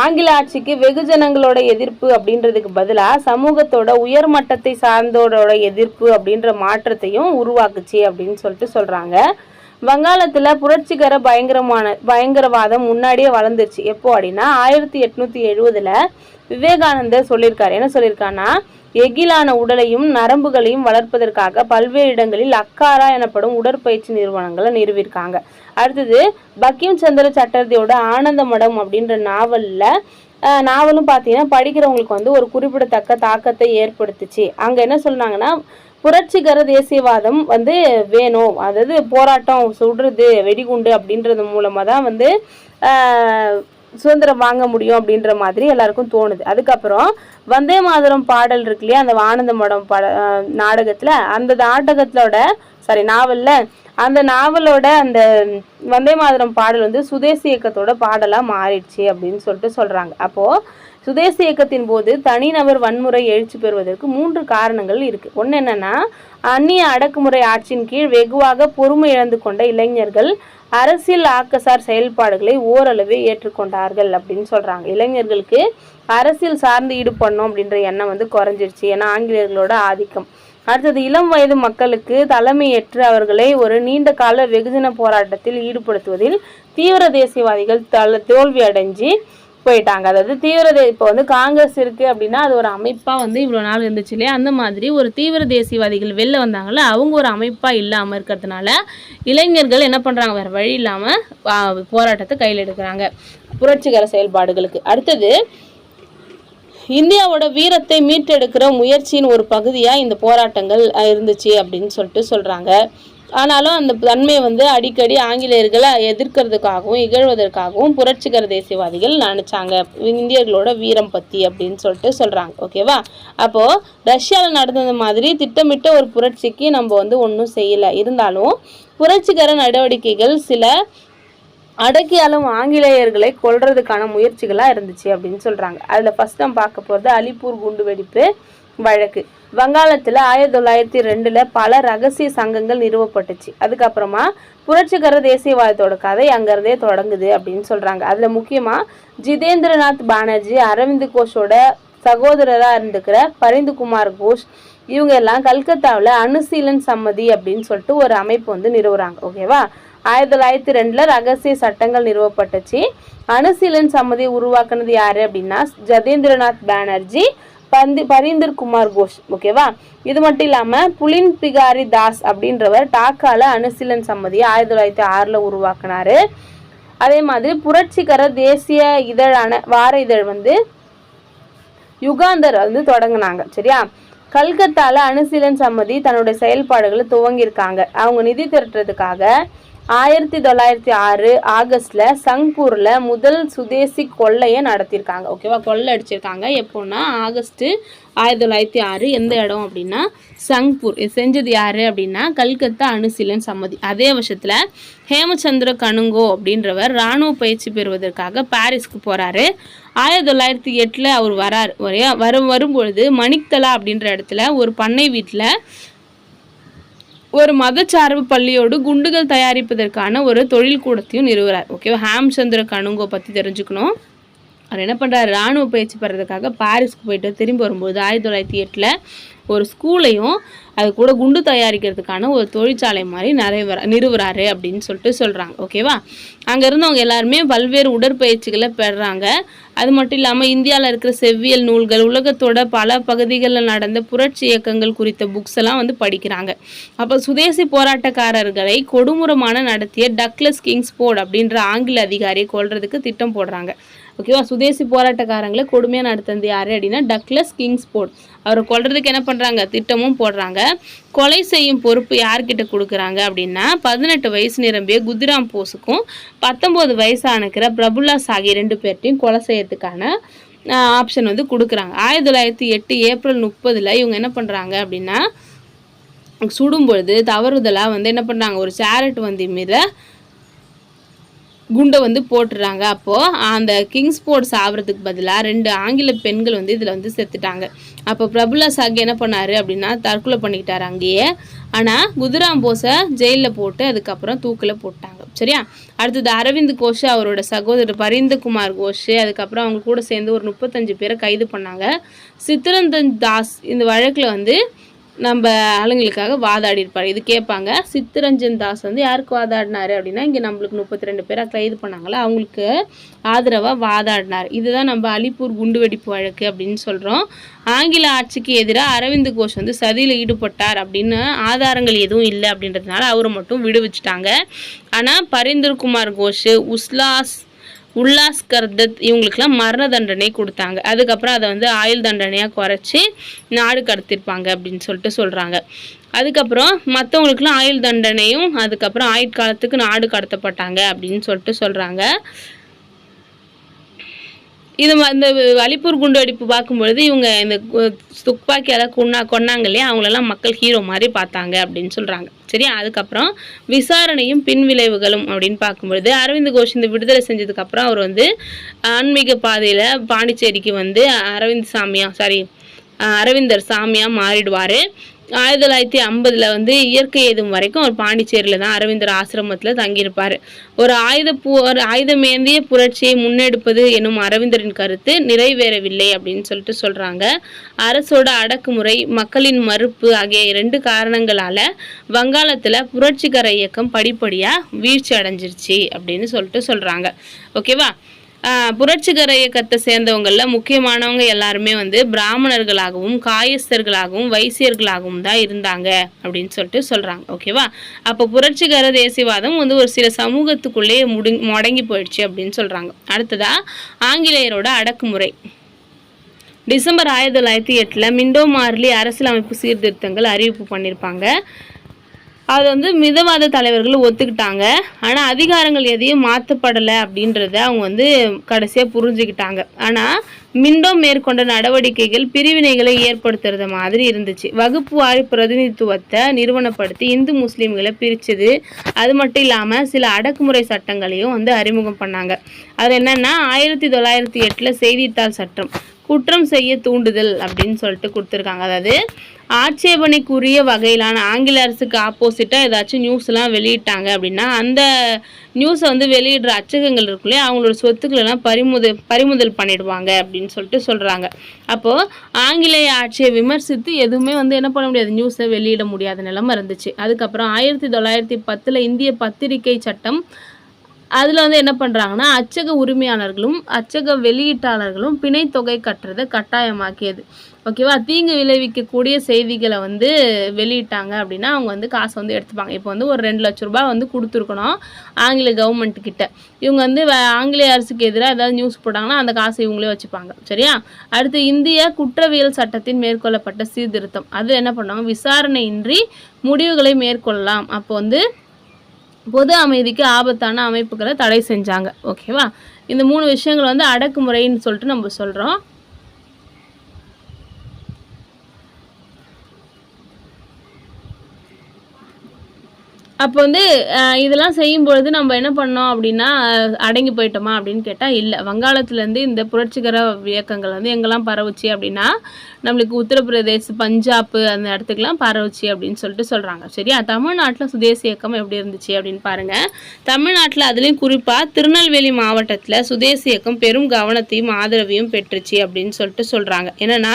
ஆங்கில ஆட்சிக்கு வெகுஜனங்களோட எதிர்ப்பு அப்படின்றதுக்கு பதிலாக சமூகத்தோட உயர்மட்டத்தை சார்ந்தோட எதிர்ப்பு அப்படின்ற மாற்றத்தையும் உருவாக்குச்சு அப்படின்னு சொல்கிறாங்க. வங்காளத்தில் புரட்சிகர பயங்கரவாதம் முன்னாடியே வளர்ந்துருச்சு. எப்போ அப்படின்னா 1870 விவேகானந்தர் சொல்லியிருக்காரு. என்ன சொல்லியிருக்காருன்னா, எகிலான உடலையும் நரம்புகளையும் வளர்ப்பதற்காக பல்வேறு இடங்களில் அக்காரா எனப்படும் உடற்பயிற்சி நிறுவனங்களை நிறுவியிருக்காங்க. அடுத்தது பங்கிம் சந்திர சட்டர்ஜியோட ஆனந்த மடம் அப்படின்ற நாவலும் பார்த்தீங்கன்னா படிக்கிறவங்களுக்கு ஒரு குறிப்பிடத்தக்க தாக்கத்தை ஏற்படுத்துச்சு. அங்கே என்ன சொன்னாங்கன்னா, புரட்சிகர தேசியவாதம் வேணும், அதாவது போராட்டம், சுடுறது, வெடிகுண்டு அப்படின்றது மூலமாக தான் சுதந்திரம் வாங்க முடியும் அப்படின்ற மாதிரி எல்லாருக்கும் தோணுது. அதுக்கப்புறம் வந்தே மாதரம் பாடல் இருக்கு இல்லையா, அந்த ஆனந்த மடம் நாடகத்தில், அந்த நாவலில் அந்த நாவலோட அந்த வந்தே மாதரம் பாடல் சுதேசி இயக்கத்தோட பாடலாக மாறிடுச்சு அப்படின்னு சொல்கிறாங்க. அப்போது சுதேசி இயக்கத்தின் போது தனிநபர் வன்முறை எழுச்சி பெறுவதற்கு 3 காரணங்கள் இருக்குது. ஒன்று என்னென்னா, அந்நிய அடக்குமுறை ஆட்சியின் கீழ் வெகுவாக பொறுமை இழந்து கொண்ட இளைஞர்கள் அரசியல் ஆக்கசார் செயல்பாடுகளை ஓரளவே ஏற்றுக்கொண்டார்கள் அப்படின்னு சொல்கிறாங்க. இளைஞர்களுக்கு அரசியல் சார்ந்து ஈடுபடணும் அப்படின்ற எண்ணம் குறைஞ்சிருச்சு, ஏன்னா ஆங்கிலேயர்களோட ஆதிக்கம். அடுத்தது இளம் வயது மக்களுக்கு தலைமையேற்று அவர்களை ஒரு நீண்ட கால வெகுஜன போராட்டத்தில் ஈடுபடுத்துவதில் தீவிர தேசியவாதிகள் தோல்வி அடைஞ்சு போயிட்டாங்க. அதாவது இப்போ காங்கிரஸ் இருக்குது அப்படின்னா அது ஒரு அமைப்பாக இவ்வளோ நாள் இருந்துச்சு இல்லையா, அந்த மாதிரி ஒரு தீவிர தேசியவாதிகள் வெளில வந்தாங்கல்ல, அவங்க ஒரு அமைப்பாக இல்லாமல் இருக்கிறதுனால இளைஞர்கள் என்ன பண்ணுறாங்க, வேறு வழி இல்லாமல் போராட்டத்தை கையில் எடுக்கிறாங்க புரட்சிகர செயல்பாடுகளுக்கு. அடுத்தது இந்தியாவோட வீரத்தை மீட்டெடுக்கிற முயற்சியின் ஒரு பகுதியாக இந்த போராட்டங்கள் இருந்துச்சு அப்படின்னு சொல்லிட்டு சொல்கிறாங்க. ஆனாலும் அந்த தன்மையை வந்து அடிக்கடி ஆங்கிலேயர்களை எதிர்க்கிறதுக்காகவும் இகழ்வதற்காகவும் புரட்சிகர தேசியவாதிகள் நினச்சாங்க இந்தியர்களோட வீரம் பற்றி அப்படின்னு சொல்லிட்டு சொல்கிறாங்க. ஓகேவா? அப்போது ரஷ்யாவில் நடந்தது மாதிரி திட்டமிட்ட ஒரு புரட்சிக்கு நம்ம வந்து ஒன்றும் செய்யலை. இருந்தாலும் புரட்சிகர நடவடிக்கைகள் சில அடக்கியாலும் ஆங்கிலேயர்களை கொல்றதுக்கான முயற்சிகளாக இருந்துச்சு அப்படின்னு சொல்கிறாங்க. அதில் ஃபஸ்ட் நம்ம பார்க்க போகிறது அலிப்பூர் குண்டுவெடிப்பு வழக்கு. வங்காளத்தில் 1902 பல ரகசிய சங்கங்கள் நிறுவப்பட்டுச்சு. அதுக்கப்புறமா புரட்சிகர தேசியவாதத்தோட கதை அங்கேருந்தே தொடங்குது அப்படின்னு சொல்கிறாங்க. அதில் முக்கியமாக ஜிதேந்திரநாத் பானர்ஜி, அரவிந்த் கோஷோட சகோதரராக இருந்துக்கிற பரிந்து குமார் கோஷ், இவங்க எல்லாம் கல்கத்தாவில் அனுசீலன் சம்மதி அப்படின்னு சொல்லிட்டு ஒரு அமைப்பு வந்து நிறுவுறாங்க. ஓகேவா? 1902 ரகசிய சட்டங்கள் நிறுவப்பட்டுச்சு. அனுசீலன் சம்மதியை உருவாக்குனது யாரு அப்படின்னா ஜதேந்திரநாத் பானர்ஜி, பரிந்தர் குமார் கோஷ். ஓகேவா? இது மட்டும் இல்லாமல் புலின் பிகாரி தாஸ் அப்படின்றவர் டாக்கால அனுசீலன் சம்மதியை 1906 உருவாக்குனாரு. அதே மாதிரி புரட்சிகர தேசிய இதழான வார இதழ் வந்து யுகாந்தர் வந்து தொடங்கினாங்க. சரியா? கல்கத்தால அனுசீலன் சம்மதி தன்னுடைய செயல்பாடுகளை துவங்கியிருக்காங்க. அவங்க நிதி திரட்டுறதுக்காக 1906 ஆகஸ்ட்ல சங்பூர்ல முதல் சுதேசி கொள்ளையை நடத்தியிருக்காங்க. ஓகேவா? கொள்ளை அடிச்சிருக்காங்க. எப்போன்னா ஆகஸ்ட் 1906. எந்த இடம் அப்படின்னா சங்பூர். இது செஞ்சது யாரு அப்படின்னா கல்கத்தா அனுசீலன் சம்மதி. அதே வருஷத்துல ஹேமச்சந்திர கனுங்கோ அப்படின்றவர் இராணுவ பயிற்சி பெறுவதற்காக பாரிஸ்க்கு போறாரு. 1908 அவர் வரும்பொழுது மணிக்தலா அப்படின்ற இடத்துல ஒரு பண்ணை வீட்டில் ஒரு மதச்சார்பு பள்ளியோடு குண்டுகள் தயாரிப்பதற்கான ஒரு தொழில் கூடத்தையும் நிறுவுறார். ஓகேவா? ஹேம்சந்திர கனுங்கோ பற்றி தெரிஞ்சுக்கணும். அவர் என்ன பண்ணுறாரு, இராணுவ பயிற்சி பெறதுக்காக பாரிஸ்க்கு போயிட்டு திரும்பி வரும்போது 1908 ஒரு ஸ்கூலையும் அது கூட குண்டு தயாரிக்கிறதுக்கான ஒரு தொழிற்சாலை மாதிரி நிறுவுறாரு அப்படின்னு சொல்லிட்டு சொல்கிறாங்க. ஓகேவா? அங்கே இருந்தவங்க எல்லாருமே பல்வேறு உடற்பயிற்சிகளை பெறுறாங்க. அது மட்டும் இல்லாமல் இந்தியாவில் இருக்கிற செவ்வியல் நூல்கள், உலகத்தோட பல பகுதிகளில் நடந்த புரட்சி இயக்கங்கள் குறித்த புக்ஸ் எல்லாம் வந்து படிக்கிறாங்க. அப்போ சுதேசி போராட்டக்காரர்களை கொடூரமான நடத்திய டக்ளஸ் கிங்ஸ்போர்ட் அப்படின்ற ஆங்கில அதிகாரியை கொல்றதுக்கு திட்டம் போடுறாங்க. ஓகேவா? சுதேசி போராட்டக்காரங்களை கொடுமையாக நடத்துறது யார் அப்படின்னா டக்ளஸ் கிங்ஸ்போர்ட். அவரை கொல்றதுக்கு என்ன பண்ணுறாங்க, திட்டமும் போடுறாங்க. கொலை செய்யும் பொறுப்பு யார்கிட்ட கொடுக்குறாங்க அப்படின்னா 18 வயசு நிரம்பிய குதிராம் போஸுக்கும் 19 வயசானுக்கிற பிரபுல்லா சாகி 2 பேர்ட்டையும் கொலை செய்யறதுக்கான ஆப்ஷன் வந்து கொடுக்குறாங்க. 1908 ஏப்ரல் 30 இவங்க என்ன பண்ணுறாங்க அப்படின்னா சுடும்பொழுது தவறுதலாக வந்து என்ன பண்ணுறாங்க, ஒரு சேரட் வந்து மீத குண்டை வந்து போட்டுறாங்க. அப்போது அந்த கிங்ஸ்போர்ட் சாப்பிட்றதுக்கு பதிலாக 2 ஆங்கில பெண்கள் வந்து இதில் வந்து செத்துட்டாங்க. அப்போ பிரபுல்லா சாகி என்ன பண்ணார் அப்படின்னா தற்கொலை பண்ணிக்கிட்டார் அங்கேயே. ஆனால் குதிராம் போஸை ஜெயிலில் போட்டு அதுக்கப்புறம் தூக்கில் போட்டாங்க. சரியா? அடுத்தது அரவிந்த் கோஷ், அவரோட சகோதரர் பரிந்த குமார் கோஷ், அதுக்கப்புறம் அவங்க கூட சேர்ந்து ஒரு 35 பேரை கைது பண்ணாங்க. சித்ரஞ்சன் தாஸ் இந்த வழக்கில் வந்து நம்ம ஆளுங்களுக்காக வாதாடி இருப்பார். இது கேட்பாங்க. சித்ரஞ்சன் தாஸ் வந்து யாருக்கு வாதாடினார் அப்படின்னா இங்கே நம்மளுக்கு 32 பேரை கைது பண்ணாங்களே அவங்களுக்கு ஆதரவாக வாதாடினார். இதுதான் நம்ம அலிப்பூர் குண்டுவெடிப்பு வழக்கு அப்படின்னு சொல்கிறோம். ஆங்கில ஆட்சிக்கு எதிராக அரவிந்த் கோஷ் வந்து சதியில் ஈடுபட்டார் அப்படின்னு ஆதாரங்கள் எதுவும் இல்லை அப்படின்றதுனால அவரை மட்டும் விடுவிச்சிட்டாங்க. ஆனால் பரிந்தர் குமார் கோஷ், உல்லாஸ் கர்தத் இவங்களுக்கெல்லாம் மரண தண்டனை கொடுத்தாங்க. அதுக்கப்புறம் அதை வந்து ஆயுள் தண்டனையாக குறைச்சி நாடு கடத்திருப்பாங்க அப்படின்னு சொல்லிட்டு சொல்கிறாங்க. அதுக்கப்புறம் மற்றவங்களுக்குலாம் ஆயுள் தண்டனையும் அதுக்கப்புறம் ஆயுட்காலத்துக்கு நாடு கடத்தப்பட்டாங்க அப்படின்னு சொல்லிட்டு சொல்கிறாங்க. இது இந்த அலிப்பூர் குண்டுவெடிப்பு பார்க்கும்பொழுது இவங்க இந்த துப்பாக்கியால் கொன்னாங்க இல்லையா, அவங்களெல்லாம் மக்கள் ஹீரோ மாதிரி பார்த்தாங்க அப்படின்னு சொல்கிறாங்க. சரியா? அதுக்கப்புறம் விசாரணையும் பின் விளைவுகளும் அப்படின்னு பார்க்கும்பொழுது அரவிந்த் கோஷ் இந்த விடுதலை செஞ்சதுக்கப்புறம் அவர் வந்து ஆன்மீக பாதையில் பாண்டிச்சேரிக்கு வந்து அரவிந்தர் சாமியாக மாறிடுவார். 1950 வந்து இயற்கை எதுவும் வரைக்கும் ஒரு பாண்டிச்சேரியில் தான் அரவிந்தர் ஆசிரமத்தில் தங்கியிருப்பார். ஒரு ஆயுதமேந்திய புரட்சியை முன்னெடுப்பது என்னும் அரவிந்தரின் கருத்து நிறைவேறவில்லை அப்படின்னு சொல்லிட்டு சொல்கிறாங்க. அரசோட அடக்குமுறை, மக்களின் மறுப்பு ஆகிய 2 காரணங்களால் வங்காளத்தில் புரட்சிகர இயக்கம் படிப்படியாக வீழ்ச்சி அடைஞ்சிருச்சு அப்படின்னு சொல்லிட்டு சொல்கிறாங்க. ஓகேவா? புரட்சிகர இயக்கத்தை சேர்ந்தவங்களில் முக்கியமானவங்க எல்லாருமே வந்து பிராமணர்களாகவும் காயஸ்தர்களாகவும் வைசியர்களாகவும் தான் இருந்தாங்க அப்படின்னு சொல்லிட்டு சொல்கிறாங்க. ஓகேவா? அப்போ புரட்சிகர தேசியவாதம் வந்து ஒரு சில சமூகத்துக்குள்ளேயே முடங்கி போயிடுச்சு அப்படின்னு சொல்கிறாங்க. அடுத்ததாக ஆங்கிலேயரோட அடக்குமுறை. டிசம்பர் 1908 மிண்டோ மார்லி அரசியலமைப்பு சீர்திருத்தங்கள் அறிவிப்பு பண்ணியிருப்பாங்க. அது வந்து மிதவாத தலைவர்கள் ஒத்துக்கிட்டாங்க. ஆனால் அதிகாரங்கள் எதையும் மாற்றப்படலை அப்படின்றத அவங்க வந்து கடைசியாக புரிஞ்சுக்கிட்டாங்க. ஆனால் மிண்டோ மேற்கொண்ட நடவடிக்கைகள் பிரிவினைகளை ஏற்படுத்துறது மாதிரி இருந்துச்சு. வகுப்பு வாரி பிரதிநிதித்துவத்தை நிறுவனப்படுத்தி இந்து முஸ்லீம்களை பிரித்தது. அது மட்டும் இல்லாமல் சில அடக்குமுறை சட்டங்களையும் வந்து அறிமுகம் பண்ணாங்க. அது என்னென்னா 1908 செய்தித்தாள் சட்டம், குற்றம் செய்ய தூண்டுதல் அப்படின்னு சொல்லிட்டு கொடுத்துருக்காங்க. அதாவது ஆட்சேபனைக்குரிய வகையிலான ஆங்கில அரசுக்கு ஆப்போசிட்டாக ஏதாச்சும் நியூஸ்லாம் வெளியிட்டாங்க அப்படின்னா அந்த நியூஸை வந்து வெளியிடுற அச்சகங்கள் இருக்குல்லையே அவங்களோட சொத்துக்களெல்லாம் பறிமுதல் பண்ணிடுவாங்க அப்படின்னு சொல்லிட்டு சொல்கிறாங்க. அப்போது ஆங்கிலேய ஆட்சியை விமர்சித்து எதுவுமே வந்து என்ன பண்ண முடியாது, நியூஸை வெளியிட முடியாத நிலைமை இருந்துச்சு. அதுக்கப்புறம் 1910 இந்திய பத்திரிகை சட்டம், அதில் வந்து என்ன பண்ணுறாங்கன்னா அச்சக உரிமையாளர்களும் அச்சக வெளியீட்டாளர்களும் பிணைத்தொகை கட்டுறதை கட்டாயமாக்கியது. ஓகேவா, தீங்கு விளைவிக்கக்கூடிய செய்திகளை வந்து வெளியிட்டாங்க அப்படின்னா அவங்க வந்து காசை வந்து எடுத்துப்பாங்க. இப்போ வந்து ஒரு 2 லட்ச ரூபாய் வந்து கொடுத்துருக்கணும் ஆங்கில கவர்மெண்ட்டுக்கிட்ட. இவங்க வந்து ஆங்கிலேய அரசுக்கு எதிராக ஏதாவது நியூஸ் போட்டாங்கன்னா அந்த காசை இவங்களே வச்சுப்பாங்க. சரியா, அடுத்து இந்திய குற்றவியல் சட்டத்தின் மேற்கொள்ளப்பட்ட சீர்திருத்தம். அது என்ன பண்ணுவாங்க, விசாரணையின்றி முடிவுகளை மேற்கொள்ளலாம். அப்போ வந்து பொது அமைதிக்கு ஆபத்தான அமைப்புகளை தடை செஞ்சாங்க. ஓகேவா, இந்த 3 விஷயங்கள் வந்து அடக்குமுறைன்னு சொல்லிட்டு நம்ம சொல்கிறோம். அப்போ வந்து இதெல்லாம் செய்யும்பொழுது நம்ம என்ன பண்ணோம் அப்படின்னா அடங்கி போயிட்டோமா அப்படின்னு கேட்டால் இல்லை. வங்காளத்துலேருந்து இந்த புரட்சிகர இயக்கங்கள் வந்து எங்கெல்லாம் பரவுச்சு அப்படின்னா நம்மளுக்கு உத்தரப்பிரதேஷ், பஞ்சாப் அந்த இடத்துக்குலாம் பரவுச்சு அப்படின்னு சொல்லிட்டு சொல்கிறாங்க. சரியா, தமிழ்நாட்டில் சுதேசி இயக்கம் எப்படி இருந்துச்சு அப்படின்னு பாருங்கள். தமிழ்நாட்டில் அதுலேயும் குறிப்பாக திருநெல்வேலி மாவட்டத்தில் சுதேசி இயக்கம் பெரும் கவனத்தையும் ஆதரவையும் பெற்றுச்சு அப்படின்னு சொல்லிட்டு சொல்கிறாங்க. என்னென்னா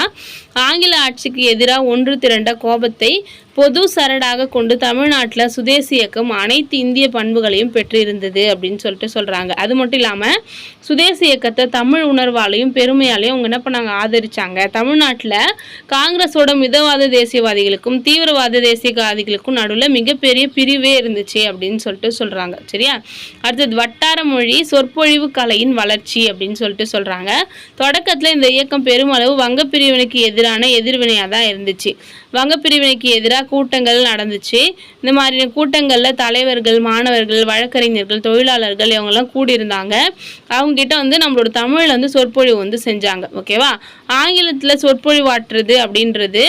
ஆங்கில ஆட்சிக்கு எதிராக ஒன்று திரண்ட கோபத்தை பொது சரடாக கொண்டு தமிழ்நாட்டில் சுதேசி இயக்கம் அனைத்து இந்திய பண்புகளையும் பெற்றிருந்தது அப்படின்னு சொல்லிட்டு சொல்கிறாங்க. அது மட்டும் இல்லாமல் சுதேசி இயக்கத்தை தமிழ் உணர்வாலையும் பெருமையாலையும் அவங்க என்ன பண்ணாங்க, ஆதரிச்சாங்க. தமிழ்நாட்டில் காங்கிரஸோட மிதவாத தேசியவாதிகளுக்கும் தீவிரவாத தேசியவாதிகளுக்கும் நடுவில் மிகப்பெரிய பிரிவே இருந்துச்சு அப்படின்னு சொல்லிட்டு சொல்கிறாங்க. சரியா, அடுத்தது வட்டார மொழி சொற்பொழிவு கலையின் வளர்ச்சி அப்படின்னு சொல்லிட்டு சொல்கிறாங்க. தொடக்கத்தில் இந்த இயக்கம் பெருமளவு வங்க பிரிவினைக்கு எதிரான எதிர்வினையாக தான் இருந்துச்சு. வங்க பிரிவினைக்கு எதிராக கூட்டங்கள் நடந்துச்சு. இந்த மாதிரி கூட்டங்களில் தலைவர்கள், மாணவர்கள், வழக்கறிஞர்கள், தொழிலாளர்கள் இவங்கெல்லாம் கூடியிருந்தாங்க. அவங்ககிட்ட வந்து நம்மளோட தமிழில் வந்து சொற்பொழிவு வந்து செஞ்சாங்க. ஓகேவா, ஆங்கிலத்தில் சொற்பொழிவாற்றுறது அப்படின்றது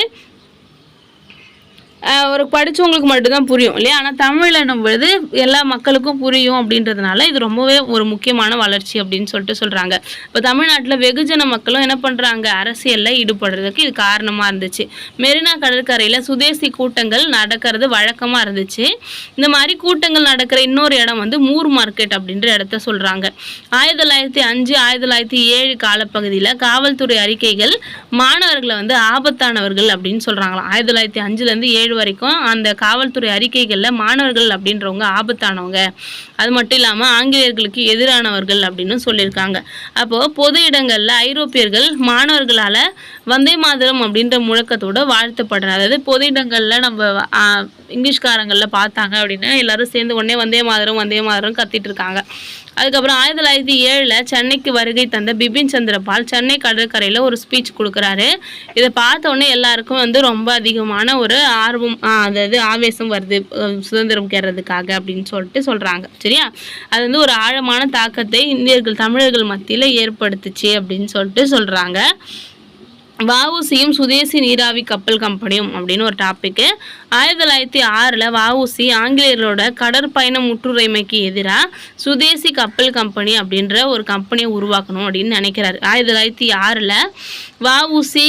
ஒரு படித்தவங்களுக்கு மட்டும்தான் புரியும் இல்லையா, ஆனால் தமிழில் நம்பது எல்லா மக்களுக்கும் புரியும் அப்படின்றதுனால இது ரொம்பவே ஒரு முக்கியமான வளர்ச்சி அப்படின்னு சொல்லிட்டு சொல்கிறாங்க. இப்போ தமிழ்நாட்டில் வெகுஜன மக்களும் என்ன பண்ணுறாங்க, அரசியலில் ஈடுபடுறதுக்கு இது காரணமாக இருந்துச்சு. மெரினா கடற்கரையில் சுதேசி கூட்டங்கள் நடக்கிறது வழக்கமாக இருந்துச்சு. இந்த மாதிரி கூட்டங்கள் நடக்கிற இன்னொரு இடம் வந்து மூர் மார்க்கெட் அப்படின்ற இடத்த சொல்கிறாங்க. 1905 1907 காலப்பகுதியில் காவல்துறை அறிக்கைகள் மாணவர்களை வந்து ஆபத்தானவர்கள் அப்படின்னு சொல்கிறாங்களாம். 1905லேருந்து 7 வரைக்கும் அந்த காவல்துறை அறிக்கைகளில் மாணவர்கள் அப்படின்றவங்க ஆபத்தானவங்க, அது மட்டும் இல்லாமல் ஆங்கிலேயர்களுக்கு எதிரானவர்கள் அப்படின்னு சொல்லியிருக்காங்க. அப்போது பொது இடங்களில் ஐரோப்பியர்கள் மாணவர்களால் வந்தே மாதரம் அப்படின்ற முழக்கத்தோடு வாழ்த்தப்படுறாங்க. அதாவது பொது இடங்களில் நம்ம இங்கிலீஷ்காரங்களில் பார்த்தாங்க அப்படின்னா எல்லாரும் சேர்ந்து உடனே வந்தே மாதரம் கத்திட்டு இருக்காங்க. அதுக்கப்புறம் 1907 சென்னைக்கு வருகை தந்த பிபின் சந்திரபால் சென்னை கடற்கரையில் ஒரு ஸ்பீச் கொடுக்குறாரு. இதை பார்த்த உடனே எல்லாருக்கும் வந்து ரொம்ப அதிகமான ஒரு ஆர்வம், அதாவது ஆவேசம் வருது சுதந்திரம் கேட்கறதுக்காக அப்படின்னு சொல்லிட்டு சொல்கிறாங்க. சரியா, அது வந்து ஒரு ஆழமான தாக்கத்தை தமிழர்கள் மத்தியில் ஏற்படுத்துச்சு அப்படின்னு சொல்லிட்டு சொல்கிறாங்க. வஉசியும் சுதேசி நீராவி கப்பல் கம்பெனியும் அப்படின்னு ஒரு டாப்பிக்கு. 1906 வஉசி ஆங்கிலேயரோட கடற்பயண முற்றுரிமைக்கு எதிராக சுதேசி கப்பல் கம்பெனி அப்படின்ற ஒரு கம்பெனியை உருவாக்கணும் அப்படின்னு நினைக்கிறாரு. 1906 வஉசி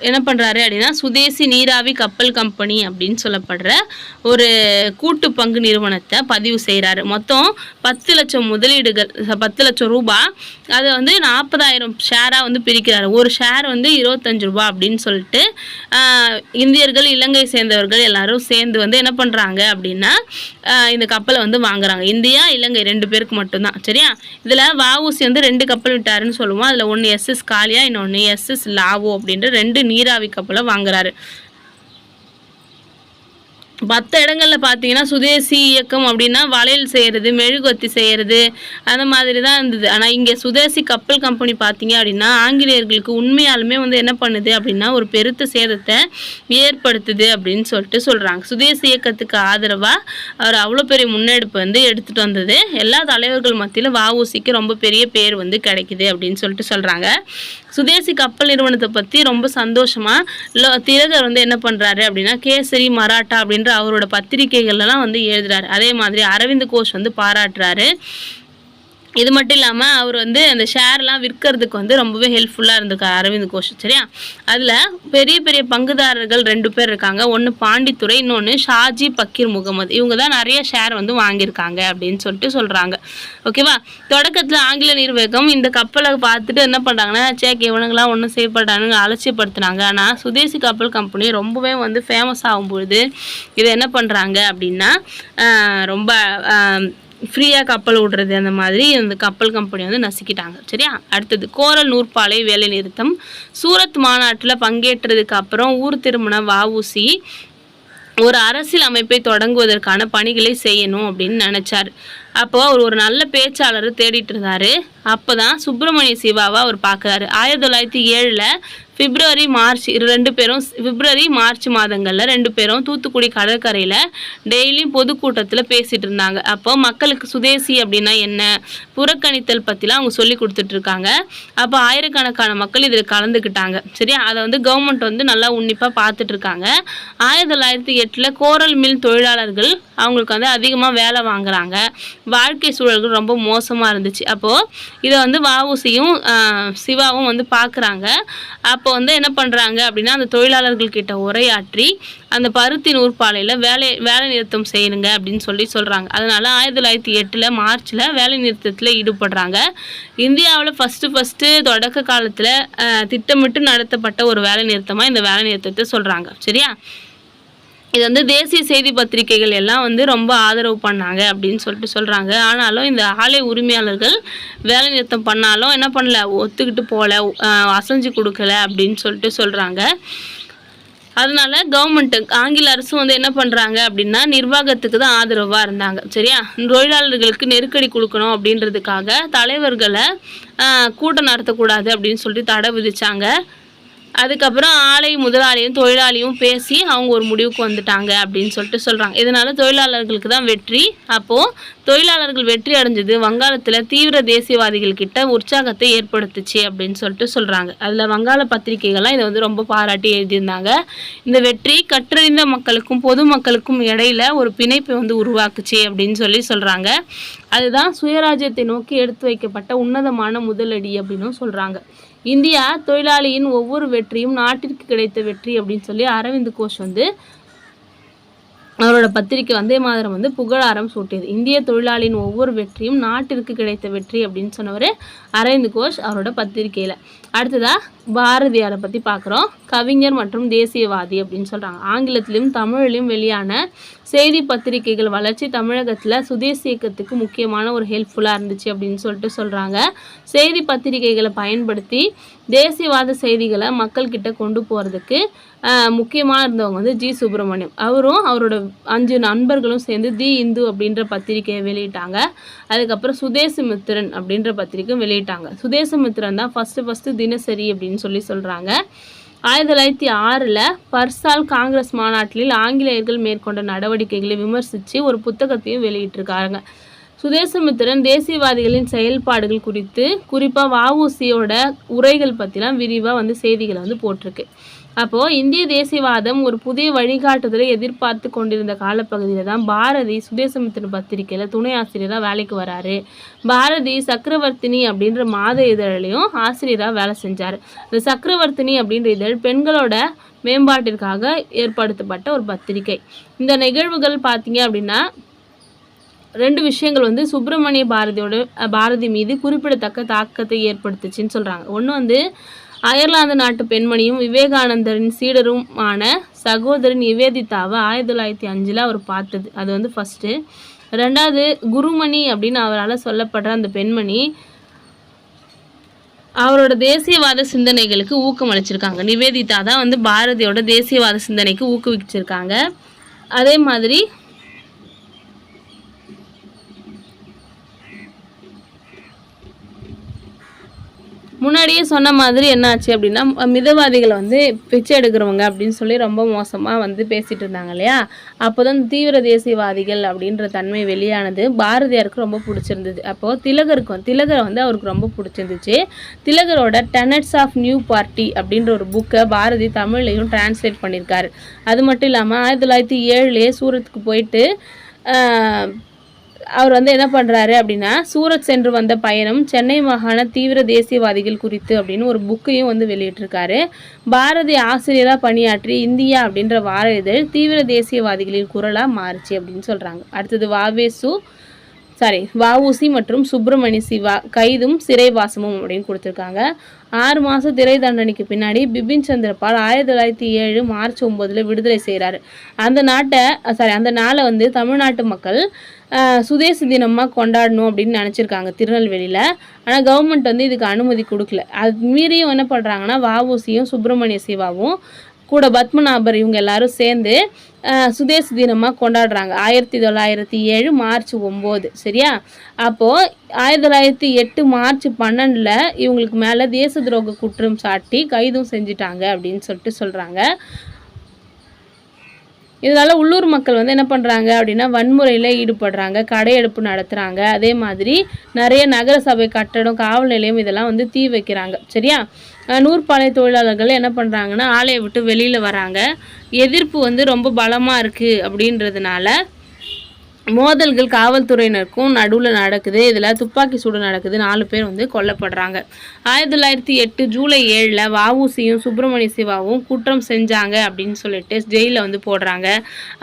என்ன பண்ணுறாரு அப்படின்னா சுதேசி நீராவி கப்பல் கம்பெனி அப்படின்னு சொல்லப்படுற ஒரு கூட்டு பங்கு நிறுவனத்தை பதிவு செய்கிறாரு. மொத்தம் 10 லட்சம் முதலீடுகள், 10 லட்சம் ரூபாய், அதை வந்து 40,000 ஷேராக வந்து பிரிக்கிறாரு. ஒரு ஷேர் வந்து 25 ரூபா அப்படின்னு சொல்லிட்டு இந்தியர்கள், இலங்கை சேர்ந்தவர்கள் எல்லாரும் சேர்ந்து வந்து என்ன பண்ணுறாங்க அப்படின்னா இந்த கப்பலை வந்து வாங்குறாங்க. இந்தியா, இலங்கை 2 பேருக்கு மட்டும்தான். சரியா, இதில் வஉசி வந்து 2 கப்பல் விட்டாருன்னு சொல்லுவோம். அதில் ஒன்று எஸ்எஸ் காளியா, இன்னொன்று எஸ்எஸ் லாவோ அப்படின்ற 2 நீராவி கப்பலை வாங்குறாரு. மற்ற இடங்களில் பார்த்தீங்கன்னா சுதேசி இயக்கம் அப்படின்னா வளையல் செய்கிறது, மெழுகுவர்த்தி செய்கிறது, அந்த மாதிரி தான் இருந்தது. ஆனால் இங்கே சுதேசி கப்பல் கம்பெனி பார்த்தீங்க அப்படின்னா ஆங்கிலேயர்களுக்கு உண்மையாலுமே வந்து என்ன பண்ணுது அப்படின்னா ஒரு பெருத்த சேதத்தை ஏற்படுத்துது அப்படின்னு சொல்லிட்டு சொல்கிறாங்க. சுதேசி இயக்கத்துக்கு ஆதரவாக அவர் அவ்வளோ பெரிய முன்னெடுப்பு வந்து எடுத்துகிட்டு வந்தது. எல்லா தலைவர்கள் மத்தியில் வஉசிக்கு ரொம்ப பெரிய பேர் வந்து கிடைக்குது அப்படின்னு சொல்லிட்டு சொல்கிறாங்க. சுதேசி கப்பல் நிறுவனத்தை பற்றி ரொம்ப சந்தோஷமாக திலகர் வந்து என்ன பண்ணுறாரு அப்படின்னா கேசரி, மராட்டா அப்படின்ற அவரோட பத்திரிகைகள்லாம் வந்து எழுதுறாரு. அதே மாதிரி அரவிந்த் கோஷ் வந்து பாராட்டுறாரு. இது மட்டும் இல்லாமல் அவர் வந்து அந்த ஷேர்லாம் விற்கிறதுக்கு வந்து ரொம்பவே ஹெல்ப்ஃபுல்லாக இருந்திருக்காரு அரவிந்த் கோஷ். சரியா, அதில் பெரிய பெரிய பங்குதாரர்கள் 2 பேர் இருக்காங்க. ஒன்று பாண்டித்துரை, இன்னொன்று ஷாஜி பக்கீர் முகமது. இவங்க தான் நிறைய ஷேர் வந்து வாங்கியிருக்காங்க அப்படின்னு சொல்லிட்டு சொல்கிறாங்க. ஓகேவா. தொடக்கத்தில் ஆங்கில நிர்வாகம் இந்த கப்பலை பார்த்துட்டு என்ன பண்ணுறாங்கன்னா இவனுங்களாம் ஒன்றும் செய்யப்பட்டானுங்க அலட்சியப்படுத்தினாங்க. ஆனால் சுதேசி கப்பல் கம்பெனி ரொம்பவே வந்து ஃபேமஸ் ஆகும்பொழுது இதை என்ன பண்ணுறாங்க அப்படின்னா ரொம்ப ஃப்ரீயாக கப்பல் விடுறது அந்த மாதிரி இந்த கப்பல் கம்பெனி வந்து நசுக்கிட்டாங்க. சரியா. அடுத்தது கோரல் நூற்பாலை வேலை நிறுத்தம். சூரத் மாநாட்டில் பங்கேற்றதுக்கு அப்புறம் ஊர் திரும்பின வஉசி ஒரு அரசியல் அமைப்பை தொடங்குவதற்கான பணிகளை செய்யணும் அப்படின்னு நினச்சார். அப்போ அவர் ஒரு நல்ல பேச்சாளர் தேடிட்டு இருந்தார். அப்போ தான் சுப்பிரமணிய சிவாவை அவர் பார்க்குறாரு. 1907 பிப்ரவரி மார்ச் மாதங்களில் 2 பேரும் தூத்துக்குடி கடற்கரையில் டெய்லியும் பொதுக்கூட்டத்தில் பேசிகிட்டு இருந்தாங்க. அப்போ மக்களுக்கு சுதேசி அப்படின்னா என்ன, புறக்கணித்தல் பற்றிலாம் அவங்க சொல்லி கொடுத்துட்ருக்காங்க. அப்போ ஆயிரக்கணக்கான மக்கள் இதில் கலந்துக்கிட்டாங்க. சரியா. அதை வந்து கவர்மெண்ட் வந்து நல்லா உன்னிப்பாக பார்த்துட்ருக்காங்க. 1908 கோரல் மில் தொழிலாளர்கள் அவங்களுக்கு வந்து அதிகமாக வேலை வாங்குறாங்க. வாழ்க்கை சூழல்கள் ரொம்ப மோசமாக இருந்துச்சு. அப்போது இதை வந்து வஉசியும் சிவாவும் வந்து பார்க்குறாங்க. அப்போ வந்து என்ன பண்ணுறாங்க அப்படின்னா அந்த தொழிலாளர்கள்கிட்ட உரையாற்றி அந்த பருத்தி நூற்பாலையில் வேலை நிறுத்தம் செய்யணுங்க அப்படின்னு சொல்கிறாங்க. அதனால் 1908 மார்ச்சில் வேலை நிறுத்தத்தில் ஈடுபடுறாங்க. இந்தியாவில் ஃபஸ்ட்டு தொடக்க காலத்தில் திட்டமிட்டு நடத்தப்பட்ட ஒரு வேலை நிறுத்தமாக இந்த வேலை நிறுத்தத்தை சொல்கிறாங்க. சரியா. இது வந்து தேசிய செய்தி பத்திரிகைகள் எல்லாம் வந்து ரொம்ப ஆதரவு பண்ணாங்க அப்படின்னு சொல்லிட்டு சொல்கிறாங்க. ஆனாலும் இந்த ஆலை உரிமையாளர்கள் வேலை நிறுத்தம் பண்ணாலும் என்ன பண்ணல, ஒத்துக்கிட்டு போகல, அசைஞ்சு கொடுக்கல அப்படின்னு சொல்லிட்டு சொல்கிறாங்க. அதனால கவர்மெண்ட்டு ஆங்கில அரசும் வந்து என்ன பண்ணுறாங்க அப்படின்னா நிர்வாகத்துக்கு தான் ஆதரவாக இருந்தாங்க. சரியா. தொழிலாளர்களுக்கு நெருக்கடி கொடுக்கணும் அப்படின்றதுக்காக தலைவர்களை கூட்டம் நடத்தக்கூடாது அப்படின்னு சொல்லிட்டு தடை விதித்தாங்க. அதுக்கப்புறம் ஆலை முதலாளியும் தொழிலாளியும் பேசி அவங்க ஒரு முடிவுக்கு வந்துட்டாங்க அப்படின்னு சொல்லிட்டு சொல்கிறாங்க. இதனால் தொழிலாளர்களுக்கு தான் வெற்றி. அப்போது தொழிலாளர்கள் வெற்றி அடைஞ்சது வங்காளத்தில் தீவிர தேசியவாதிகள் கிட்ட உற்சாகத்தை ஏற்படுத்துச்சு அப்படின்னு சொல்லிட்டு சொல்கிறாங்க. அதில் வங்காள பத்திரிகைகள்லாம் இதை வந்து ரொம்ப பாராட்டி எழுதியிருந்தாங்க. இந்த வெற்றி கற்றறிந்த மக்களுக்கும் பொதுமக்களுக்கும் இடையில ஒரு பிணைப்பை வந்து உருவாக்குச்சு அப்படின்னு சொல்கிறாங்க. அதுதான் சுயராஜ்யத்தை நோக்கி எடுத்து வைக்கப்பட்ட உன்னதமான முதலடி அப்படின்னு சொல்கிறாங்க. இந்தியா தொழிலாளியின் ஒவ்வொரு வெற்றியும் நாட்டிற்கு கிடைத்த வெற்றி அப்படின்னு சொல்லி அரவிந்த் கோஷ் வந்து அவரோட பத்திரிக்கை வந்தே மாதரம் வந்து புகழாரம் சூட்டியது. இந்திய தொழிலாளியின் ஒவ்வொரு வெற்றியும் நாட்டிற்கு கிடைத்த வெற்றி அப்படின்னு சொன்னவர் அரவிந்த் கோஷ் அவரோட பத்திரிகையில். அடுத்ததாக பாரதியாரை பற்றி பார்க்குறோம். கவிஞர் மற்றும் தேசியவாதி அப்படின்னு சொல்கிறாங்க. ஆங்கிலத்திலும் தமிழிலும் வெளியான செய்தி பத்திரிகைகள் வளர்ச்சி தமிழகத்தில் சுதேசி இயக்கத்துக்கு முக்கியமான ஒரு ஹெல்ப்ஃபுல்லாக இருந்துச்சு அப்படின்னு சொல்லிட்டு சொல்கிறாங்க. செய்தி பத்திரிகைகளை பயன்படுத்தி தேசியவாத செய்திகளை மக்கள்கிட்ட கொண்டு போகிறதுக்கு முக்கியமாக இருந்தவங்க வந்து ஜி சுப்பிரமணியம். அவரும் அவரோட 5 நண்பர்களும் சேர்ந்து தி இந்து அப்படின்ற பத்திரிகையை வெளியிட்டாங்க. அதுக்கப்புறம் சுதேசமித்திரன் அப்படின்ற பத்திரிக்கை வெளியிட்டாங்க. சுதேசமித்திரன் தான் ஃபஸ்ட்டு தினசரி அப்படின்னு சொல்கிறாங்க. 1906 பர்சால் காங்கிரஸ் மாநாட்டில் ஆங்கிலேயர்கள் மேற்கொண்ட நடவடிக்கைகளை விமர்சித்து ஒரு புத்தகத்தையும் வெளியிட்டிருக்காங்க. சுதேசமித்திரன் தேசியவாதிகளின் செயல்பாடுகள் குறித்து குறிப்பாக வஉசியோட உரைகள் பற்றிலாம் விரிவாக வந்து செய்திகளை வந்து போட்டிருக்கு. அப்போது இந்திய தேசியவாதம் ஒரு புதிய வழிகாட்டுதலை எதிர்பார்த்து கொண்டிருந்த காலப்பகுதியில் தான் பாரதி சுதேசமித்திரன் பத்திரிகையில் துணை ஆசிரியராக வேலைக்கு வராரு. பாரதி சக்கரவர்த்தினி அப்படின்ற மாத இதழிலையும் ஆசிரியராக வேலை செஞ்சார். இந்த சக்கரவர்த்தினி அப்படின்ற இதழ் பெண்களோட மேம்பாட்டிற்காக ஏற்படுத்தப்பட்ட ஒரு பத்திரிகை. இந்த நிகழ்வுகள் பார்த்தீங்க அப்படின்னா 2 விஷயங்கள் வந்து சுப்பிரமணிய பாரதி மீது குறிப்பிடத்தக்க தாக்கத்தை ஏற்படுத்துச்சுன்னு சொல்கிறாங்க. ஒன்று வந்து அயர்லாந்து நாட்டு பெண்மணியும் விவேகானந்தரின் சீடருமான சகோதரி நிவேதிதாவை 1905 அவர் பார்த்தது. அது வந்து ஃபஸ்ட்டு. 2வது குருமணி அப்படின்னு அவரால் சொல்லப்படுற அந்த பெண்மணி அவரோட தேசியவாத சிந்தனைகளுக்கு ஊக்கம் அளிச்சிருக்காங்க. நிவேதிதா தான் வந்து பாரதியோட தேசியவாத சிந்தனைக்கு ஊக்குவிச்சிருக்காங்க. அதே மாதிரி முன்னாடியே சொன்ன மாதிரி என்னாச்சு அப்படின்னா, மிதவாதிகளை வந்து பிச்சை எடுக்கிறவங்க அப்படின்னு சொல்லி ரொம்ப மோசமாக வந்து பேசிகிட்டு இருந்தாங்க இல்லையா? அப்போ தான் தீவிர தேசியவாதிகள் அப்படின்ற தன்மை வெளியானது. பாரதியாருக்கு ரொம்ப பிடிச்சிருந்தது. அப்போது திலகரை வந்து அவருக்கு ரொம்ப பிடிச்சிருந்துச்சு. திலகரோட டெனட்ஸ் ஆஃப் நியூ பார்ட்டி அப்படின்ற ஒரு புக்கை பாரதி தமிழ்லையும் டிரான்ஸ்லேட் பண்ணியிருக்காரு. அது மட்டும் இல்லாமல் 1907 சூரத்துக்கு போயிட்டு அவர் வந்து என்ன பண்ணுறாரு அப்படின்னா, சூரத் சென்று வந்த பயணம், சென்னை மாகாண தீவிர தேசியவாதிகள் குறித்து அப்படின்னு ஒரு புக்கையும் வந்து வெளியிட்டிருக்காரு. பாரதி ஆசிரியராக பணியாற்றி இந்தியா அப்படின்ற வார இதழ் தீவிர தேசியவாதிகளின் குரலாக மாறுச்சு அப்படின்னு சொல்கிறாங்க. அடுத்தது வஉசி மற்றும் சுப்பிரமணிய சிவா கைதும் சிறைவாசமும் அப்படின்னு கொடுத்துருக்காங்க. 6 மாதம் திரை தண்டனைக்கு பின்னாடி பிபின் சந்திரபால் 1907 மார்ச் 9 விடுதலை செய்கிறாரு. அந்த நாளை வந்து தமிழ்நாட்டு மக்கள் சுதேசி தினமாக கொண்டாடணும் அப்படின்னு நினச்சிருக்காங்க திருநெல்வேலியில். ஆனால் கவர்மெண்ட் வந்து இதுக்கு அனுமதி கொடுக்கல. அது மீறியும் என்ன பண்ணுறாங்கன்னா, வஉசியும் சுப்பிரமணிய சிவாவும் கூட பத்மநாபர் இவங்க எல்லாரும் சேர்ந்து சுதேசி தினமாக கொண்டாடுறாங்க. 1907 மார்ச் 9 சரியா? அப்போது 1908 மார்ச் 12 இவங்களுக்கு மேலே தேச துரோக குற்றம் சாட்டி கைதும் செஞ்சிட்டாங்க அப்படின்னு சொல்கிறாங்க. இதனால் உள்ளூர் மக்கள் வந்து என்ன பண்ணுறாங்க அப்படின்னா, வன்முறையில் ஈடுபடுறாங்க, கடையெடுப்பு நடத்துகிறாங்க. அதே மாதிரி நிறைய நகர சபை கட்டடம், காவல் நிலையம் இதெல்லாம் வந்து தீ வைக்கிறாங்க. சரியா? நூற்பாலை தொழிலாளர்கள் என்ன பண்ணுறாங்கன்னா, ஆலையை விட்டு வெளியில் வராங்க. எதிர்ப்பு வந்து ரொம்ப பலமாக இருக்குது அப்படின்றதுனால மோதல்கள் காவல்துறையினருக்கும் நடுவில் நடக்குது. இதில் துப்பாக்கி சூடு நடக்குது. 4 பேர் வந்து கொல்லப்படுறாங்க. 1908 ஜூலை 7 வஉசியும் சுப்பிரமணிய சிவாவும் குற்றம் செஞ்சாங்க அப்படின்னு சொல்லிட்டு ஜெயிலில் வந்து போடுறாங்க.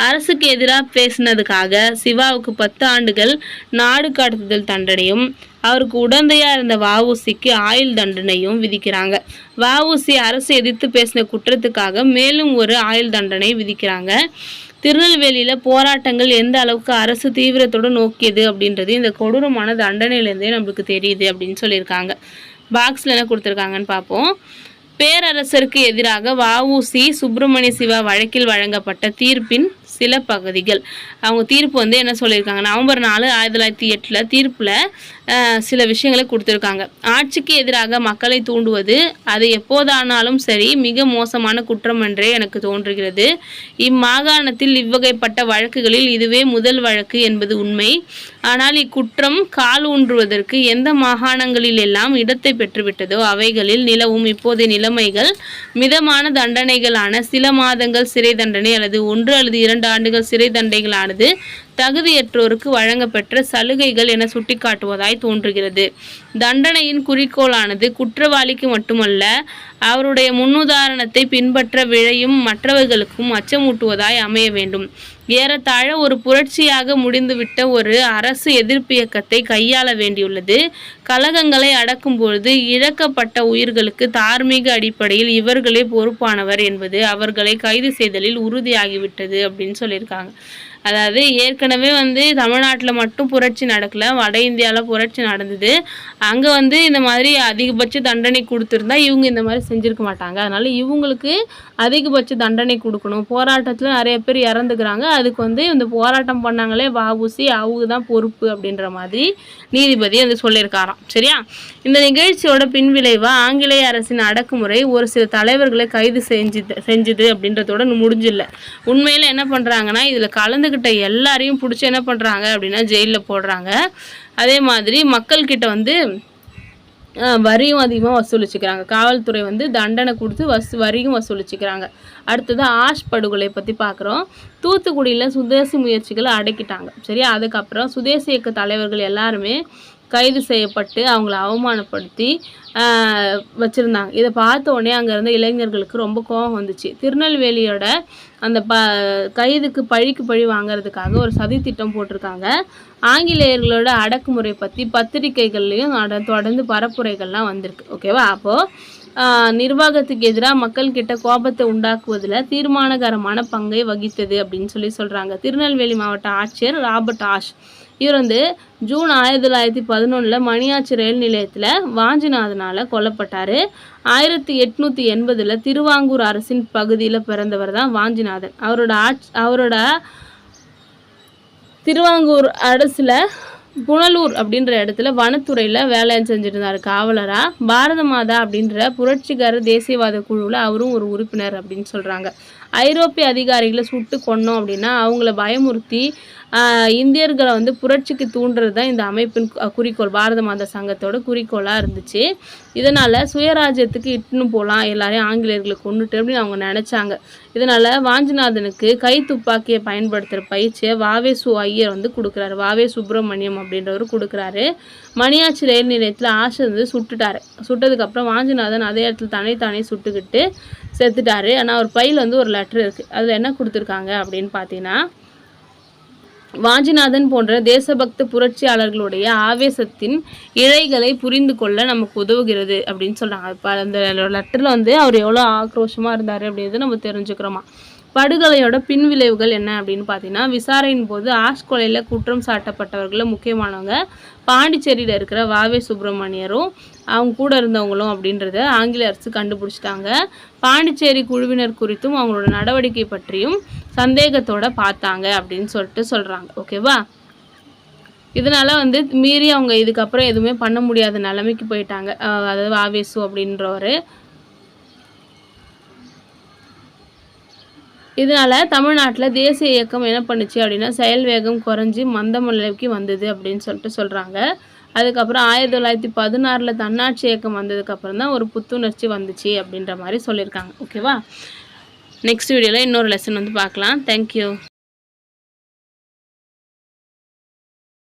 அரசுக்கு எதிராக பேசினதுக்காக சிவாவுக்கு 10 ஆண்டுகள் நாடு கடத்துதல் தண்டனையும், அவருக்கு உடந்தையாக இருந்த வஉசிக்கு ஆயுள் தண்டனையும் விதிக்கிறாங்க. வஉசி அரசு எதிர்த்து பேசின குற்றத்துக்காக மேலும் ஒரு ஆயுள் தண்டனை விதிக்கிறாங்க. திருநெல்வேலியில் போராட்டங்கள் எந்த அளவுக்கு அரசு தீவிரத்தோடு நோக்கியது அப்படின்றது இந்த கொடூரமான தண்டனையிலேருந்தே நம்மளுக்கு தெரியுது அப்படின்னு சொல்லியிருக்காங்க. பாக்ஸில் என்ன கொடுத்துருக்காங்கன்னு பார்ப்போம். பேரரசருக்கு எதிராக வஉசி சுப்பிரமணிய சிவா வழக்கில் வழங்கப்பட்ட தீர்ப்பின் சில பகுதிகள். அவங்க தீர்ப்பு வந்து என்ன சொல்லியிருக்காங்க, நவம்பர் 4 1908 தீர்ப்பில் சில விஷயங்களை கொடுத்துருக்காங்க. ஆட்சிக்கு எதிராக மக்களை தூண்டுவது அது எப்போதானாலும் சரி மிக மோசமான குற்றம் என்றே எனக்கு தோன்றுகிறது. இம்மாகாணத்தில் இவ்வகைப்பட்ட வழக்குகளில் இதுவே முதல் வழக்கு என்பது உண்மை. ஆனால் இக்குற்றம் கால் ஊன்றுவதற்கு எந்த மாகாணங்களில் எல்லாம் இடத்தை பெற்றுவிட்டதோ அவைகளில் நிலவும் இப்போதைய நிலைமைகள் மிதமான தண்டனைகளான சில மாதங்கள் சிறை தண்டனை அல்லது 1 அல்லது 2 ஆண்டுகள் சிறை தண்டனைகளானது தகுதியற்றோருக்கு வழங்கப்பெற்ற சலுகைகள் என சுட்டிக்காட்டுவதாய் தோன்றுகிறது. தண்டனையின் குறிக்கோளானது குற்றவாளிக்கு மட்டுமல்ல, அவருடைய முன்னுதாரணத்தை பின்பற்ற விழையும் மற்றவர்களுக்கும் அச்சமூட்டுவதாய் அமைய வேண்டும். ஏறத்தாழ ஒரு புரட்சியாக முடிந்துவிட்ட ஒரு அரசு எதிர்ப்பு இயக்கத்தை கையாள வேண்டியுள்ளது. கலகங்களை அடக்கும் பொழுது இழக்கப்பட்ட உயிர்களுக்கு தார்மீக அடிப்படையில் இவர்களே பொறுப்பானவர் என்பது அவர்களை கைது செய்தலில் உறுதியாகிவிட்டது அப்படின்னு சொல்லியிருக்காங்க. அதாவது ஏற்கனவே வந்து தமிழ்நாட்டில் மட்டும் புரட்சி நடக்கலை, வட இந்தியாவில் புரட்சி நடந்தது. அங்கே வந்து இந்த மாதிரி அதிகபட்ச தண்டனை கொடுத்துருந்தா இவங்க இந்த மாதிரி செஞ்சுருக்க மாட்டாங்க. அதனால் இவங்களுக்கு அதிகபட்ச தண்டனை கொடுக்கணும். போராட்டத்தில் நிறைய பேர் இறந்துக்கிறாங்க, அதுக்கு வந்து இந்த போராட்டம் பண்ணாங்களே வஉசி அவங்க தான் பொறுப்பு அப்படின்ற மாதிரி நீதிபதி வந்து சொல்லியிருக்காராம். சரியா? இந்த நிகழ்ச்சியோட பின்விளைவாக ஆங்கிலேய அரசின் அடக்குமுறை ஒரு சில தலைவர்களை கைது செஞ்சுது அப்படின்றதோட முடிஞ்சில்லை. உண்மையில் என்ன பண்ணுறாங்கன்னா, இதில் கலந்துக்கிட்ட எல்லாரையும் பிடிச்சி என்ன பண்ணுறாங்க அப்படின்னா ஜெயிலில் போடுறாங்க. அதே மாதிரி மக்கள்கிட்ட வந்து வரியும் அதிகமாக வசூலிச்சுக்கிறாங்க. காவல்துறை வந்து தண்டனை கொடுத்து வரியும் வசூலிச்சுக்கிறாங்க. அடுத்தது ஆஷ் படுகொலை பற்றி பார்க்குறோம். தூத்துக்குடியில் சுதேசி முயற்சிகளை அடக்கிட்டாங்க. சரியா? அதுக்கப்புறம் சுதேசி இயக்க தலைவர்கள் எல்லாருமே கைது செய்யப்பட்டு அவங்கள அவமானப்படுத்தி வச்சுருந்தாங்க. இதை பார்த்த உடனே அங்கே இருந்த இளைஞர்களுக்கு ரொம்ப கோபம் வந்துச்சு. திருநெல்வேலியோட அந்த கைதுக்கு பழிக்கு பழி வாங்கிறதுக்காக ஒரு சதி திட்டம் போட்டிருக்காங்க. ஆங்கிலேயர்களோட அடக்குமுறை பற்றி பத்திரிகைகள்லையும் தொடர்ந்து பரப்புரைகள்லாம் வந்திருக்கு. ஓகேவா? அப்போது நிர்வாகத்துக்கு எதிராக மக்கள்கிட்ட கோபத்தை உண்டாக்குவதில் தீர்மானகரமான பங்கை வகித்தது அப்படின்னு சொல்கிறாங்க. திருநெல்வேலி மாவட்ட ஆட்சியர் ராபர்ட் ஆஷ் இவர் வந்து ஜூன் 1911 மணியாச்சி ரயில் நிலையத்தில் வாஞ்சிநாதனால் கொல்லப்பட்டார். 1880 திருவாங்கூர் அரசின் பகுதியில் பிறந்தவர் தான் வாஞ்சிநாதன். அவரோட திருவாங்கூர் அரசில் புனலூர் அப்படின்ற இடத்துல வனத்துறையில் வேலை செஞ்சுட்டு இருந்தார் காவலராக. பாரத மாதா அப்படின்ற புரட்சிகர தேசியவாத குழுவில் அவரும் ஒரு உறுப்பினர் அப்படின்னு சொல்கிறாங்க. ஐரோப்பிய அதிகாரிகளை சுட்டு கொன்னோம் அப்படின்னா அவங்கள பயமுறுத்தி இந்தியர்களை வந்து புரட்சிக்கு தூண்டுறது தான் இந்த அமைப்பின் குறிக்கோள், பாரத மாதா சங்கத்தோட குறிக்கோளாக இருந்துச்சு. இதனால் சுயராஜ்யத்துக்கு இட்டுன்னு போகலாம் எல்லாரையும் ஆங்கிலேயர்களை கொண்டுட்டு அப்படின்னு அவங்க நினச்சாங்க. இதனால் வாஞ்சிநாதனுக்கு கை துப்பாக்கியை பயன்படுத்துகிற பயிற்சியை வாவேசு ஐயர் வந்து கொடுக்குறாரு. வாவே சுப்பிரமணியம் அப்படின்றவர் கொடுக்குறாரு. மணியாச்சி ரயில் நிலையத்தில் ஆசை வந்து சுட்டதுக்கப்புறம் வாஞ்சிநாதன் அதே இடத்துல தானே சுட்டுக்கிட்டு செத்துட்டாரு. ஆனால் அவர் பையில் வந்து ஒரு லெட்டர் இருக்குது. அதில் என்ன கொடுத்துருக்காங்க அப்படின்னு பார்த்தீங்கன்னா, வாஞ்சிநாதன் போன்ற தேசபக்த புரட்சியாளர்களுடைய ஆவேசத்தின் இழைகளை புரிந்து கொள்ள நமக்கு உதவுகிறது அப்படின்னு சொல்கிறாங்க. இப்போ அந்த லெட்டரில் வந்து அவர் எவ்வளோ ஆக்ரோஷமாக இருந்தார் அப்படின்றது நம்ம தெரிஞ்சுக்கிறோமா. படுகொலையோட பின்விளைவுகள் என்ன அப்படின்னு பார்த்தீங்கன்னா, விசாரணையின் போது ஆஷ் கொலையில் குற்றம் சாட்டப்பட்டவர்களில் முக்கியமானவங்க பாண்டிச்சேரியில் இருக்கிற வாவே சுப்பிரமணியரும் அவங்க கூட இருந்தவங்களும் அப்படின்றத ஆங்கில அரசு கண்டுபிடிச்சிட்டாங்க. பாண்டிச்சேரி குழுவினர் குறித்தும் அவங்களோட நடவடிக்கை பற்றியும் சந்தேகத்தோட பார்த்தாங்க அப்படின்னு சொல்கிறாங்க. ஓகேவா? இதனால் வந்து மீறி அவங்க இதுக்கப்புறம் எதுவுமே பண்ண முடியாத நிலைமைக்கு போயிட்டாங்க. அதாவது வாவேசு அப்படின்றவர். இதனால் தமிழ்நாட்டில் தேசிய இயக்கம் என்ன பண்ணுச்சு அப்படின்னா செயல் வேகம் குறைஞ்சி மந்த நிலைக்கு வந்தது அப்படின்னு சொல்கிறாங்க. அதுக்கப்புறம் 1916 தன்னாட்சி இயக்கம் வந்ததுக்கப்புறம் தான் ஒரு புத்துணர்ச்சி வந்துச்சு அப்படின்ற மாதிரி சொல்லியிருக்காங்க. ஓகேவா? நெக்ஸ்ட் வீடியோவில் இன்னொரு லெசன் வந்து பார்க்கலாம். தேங்க்யூ.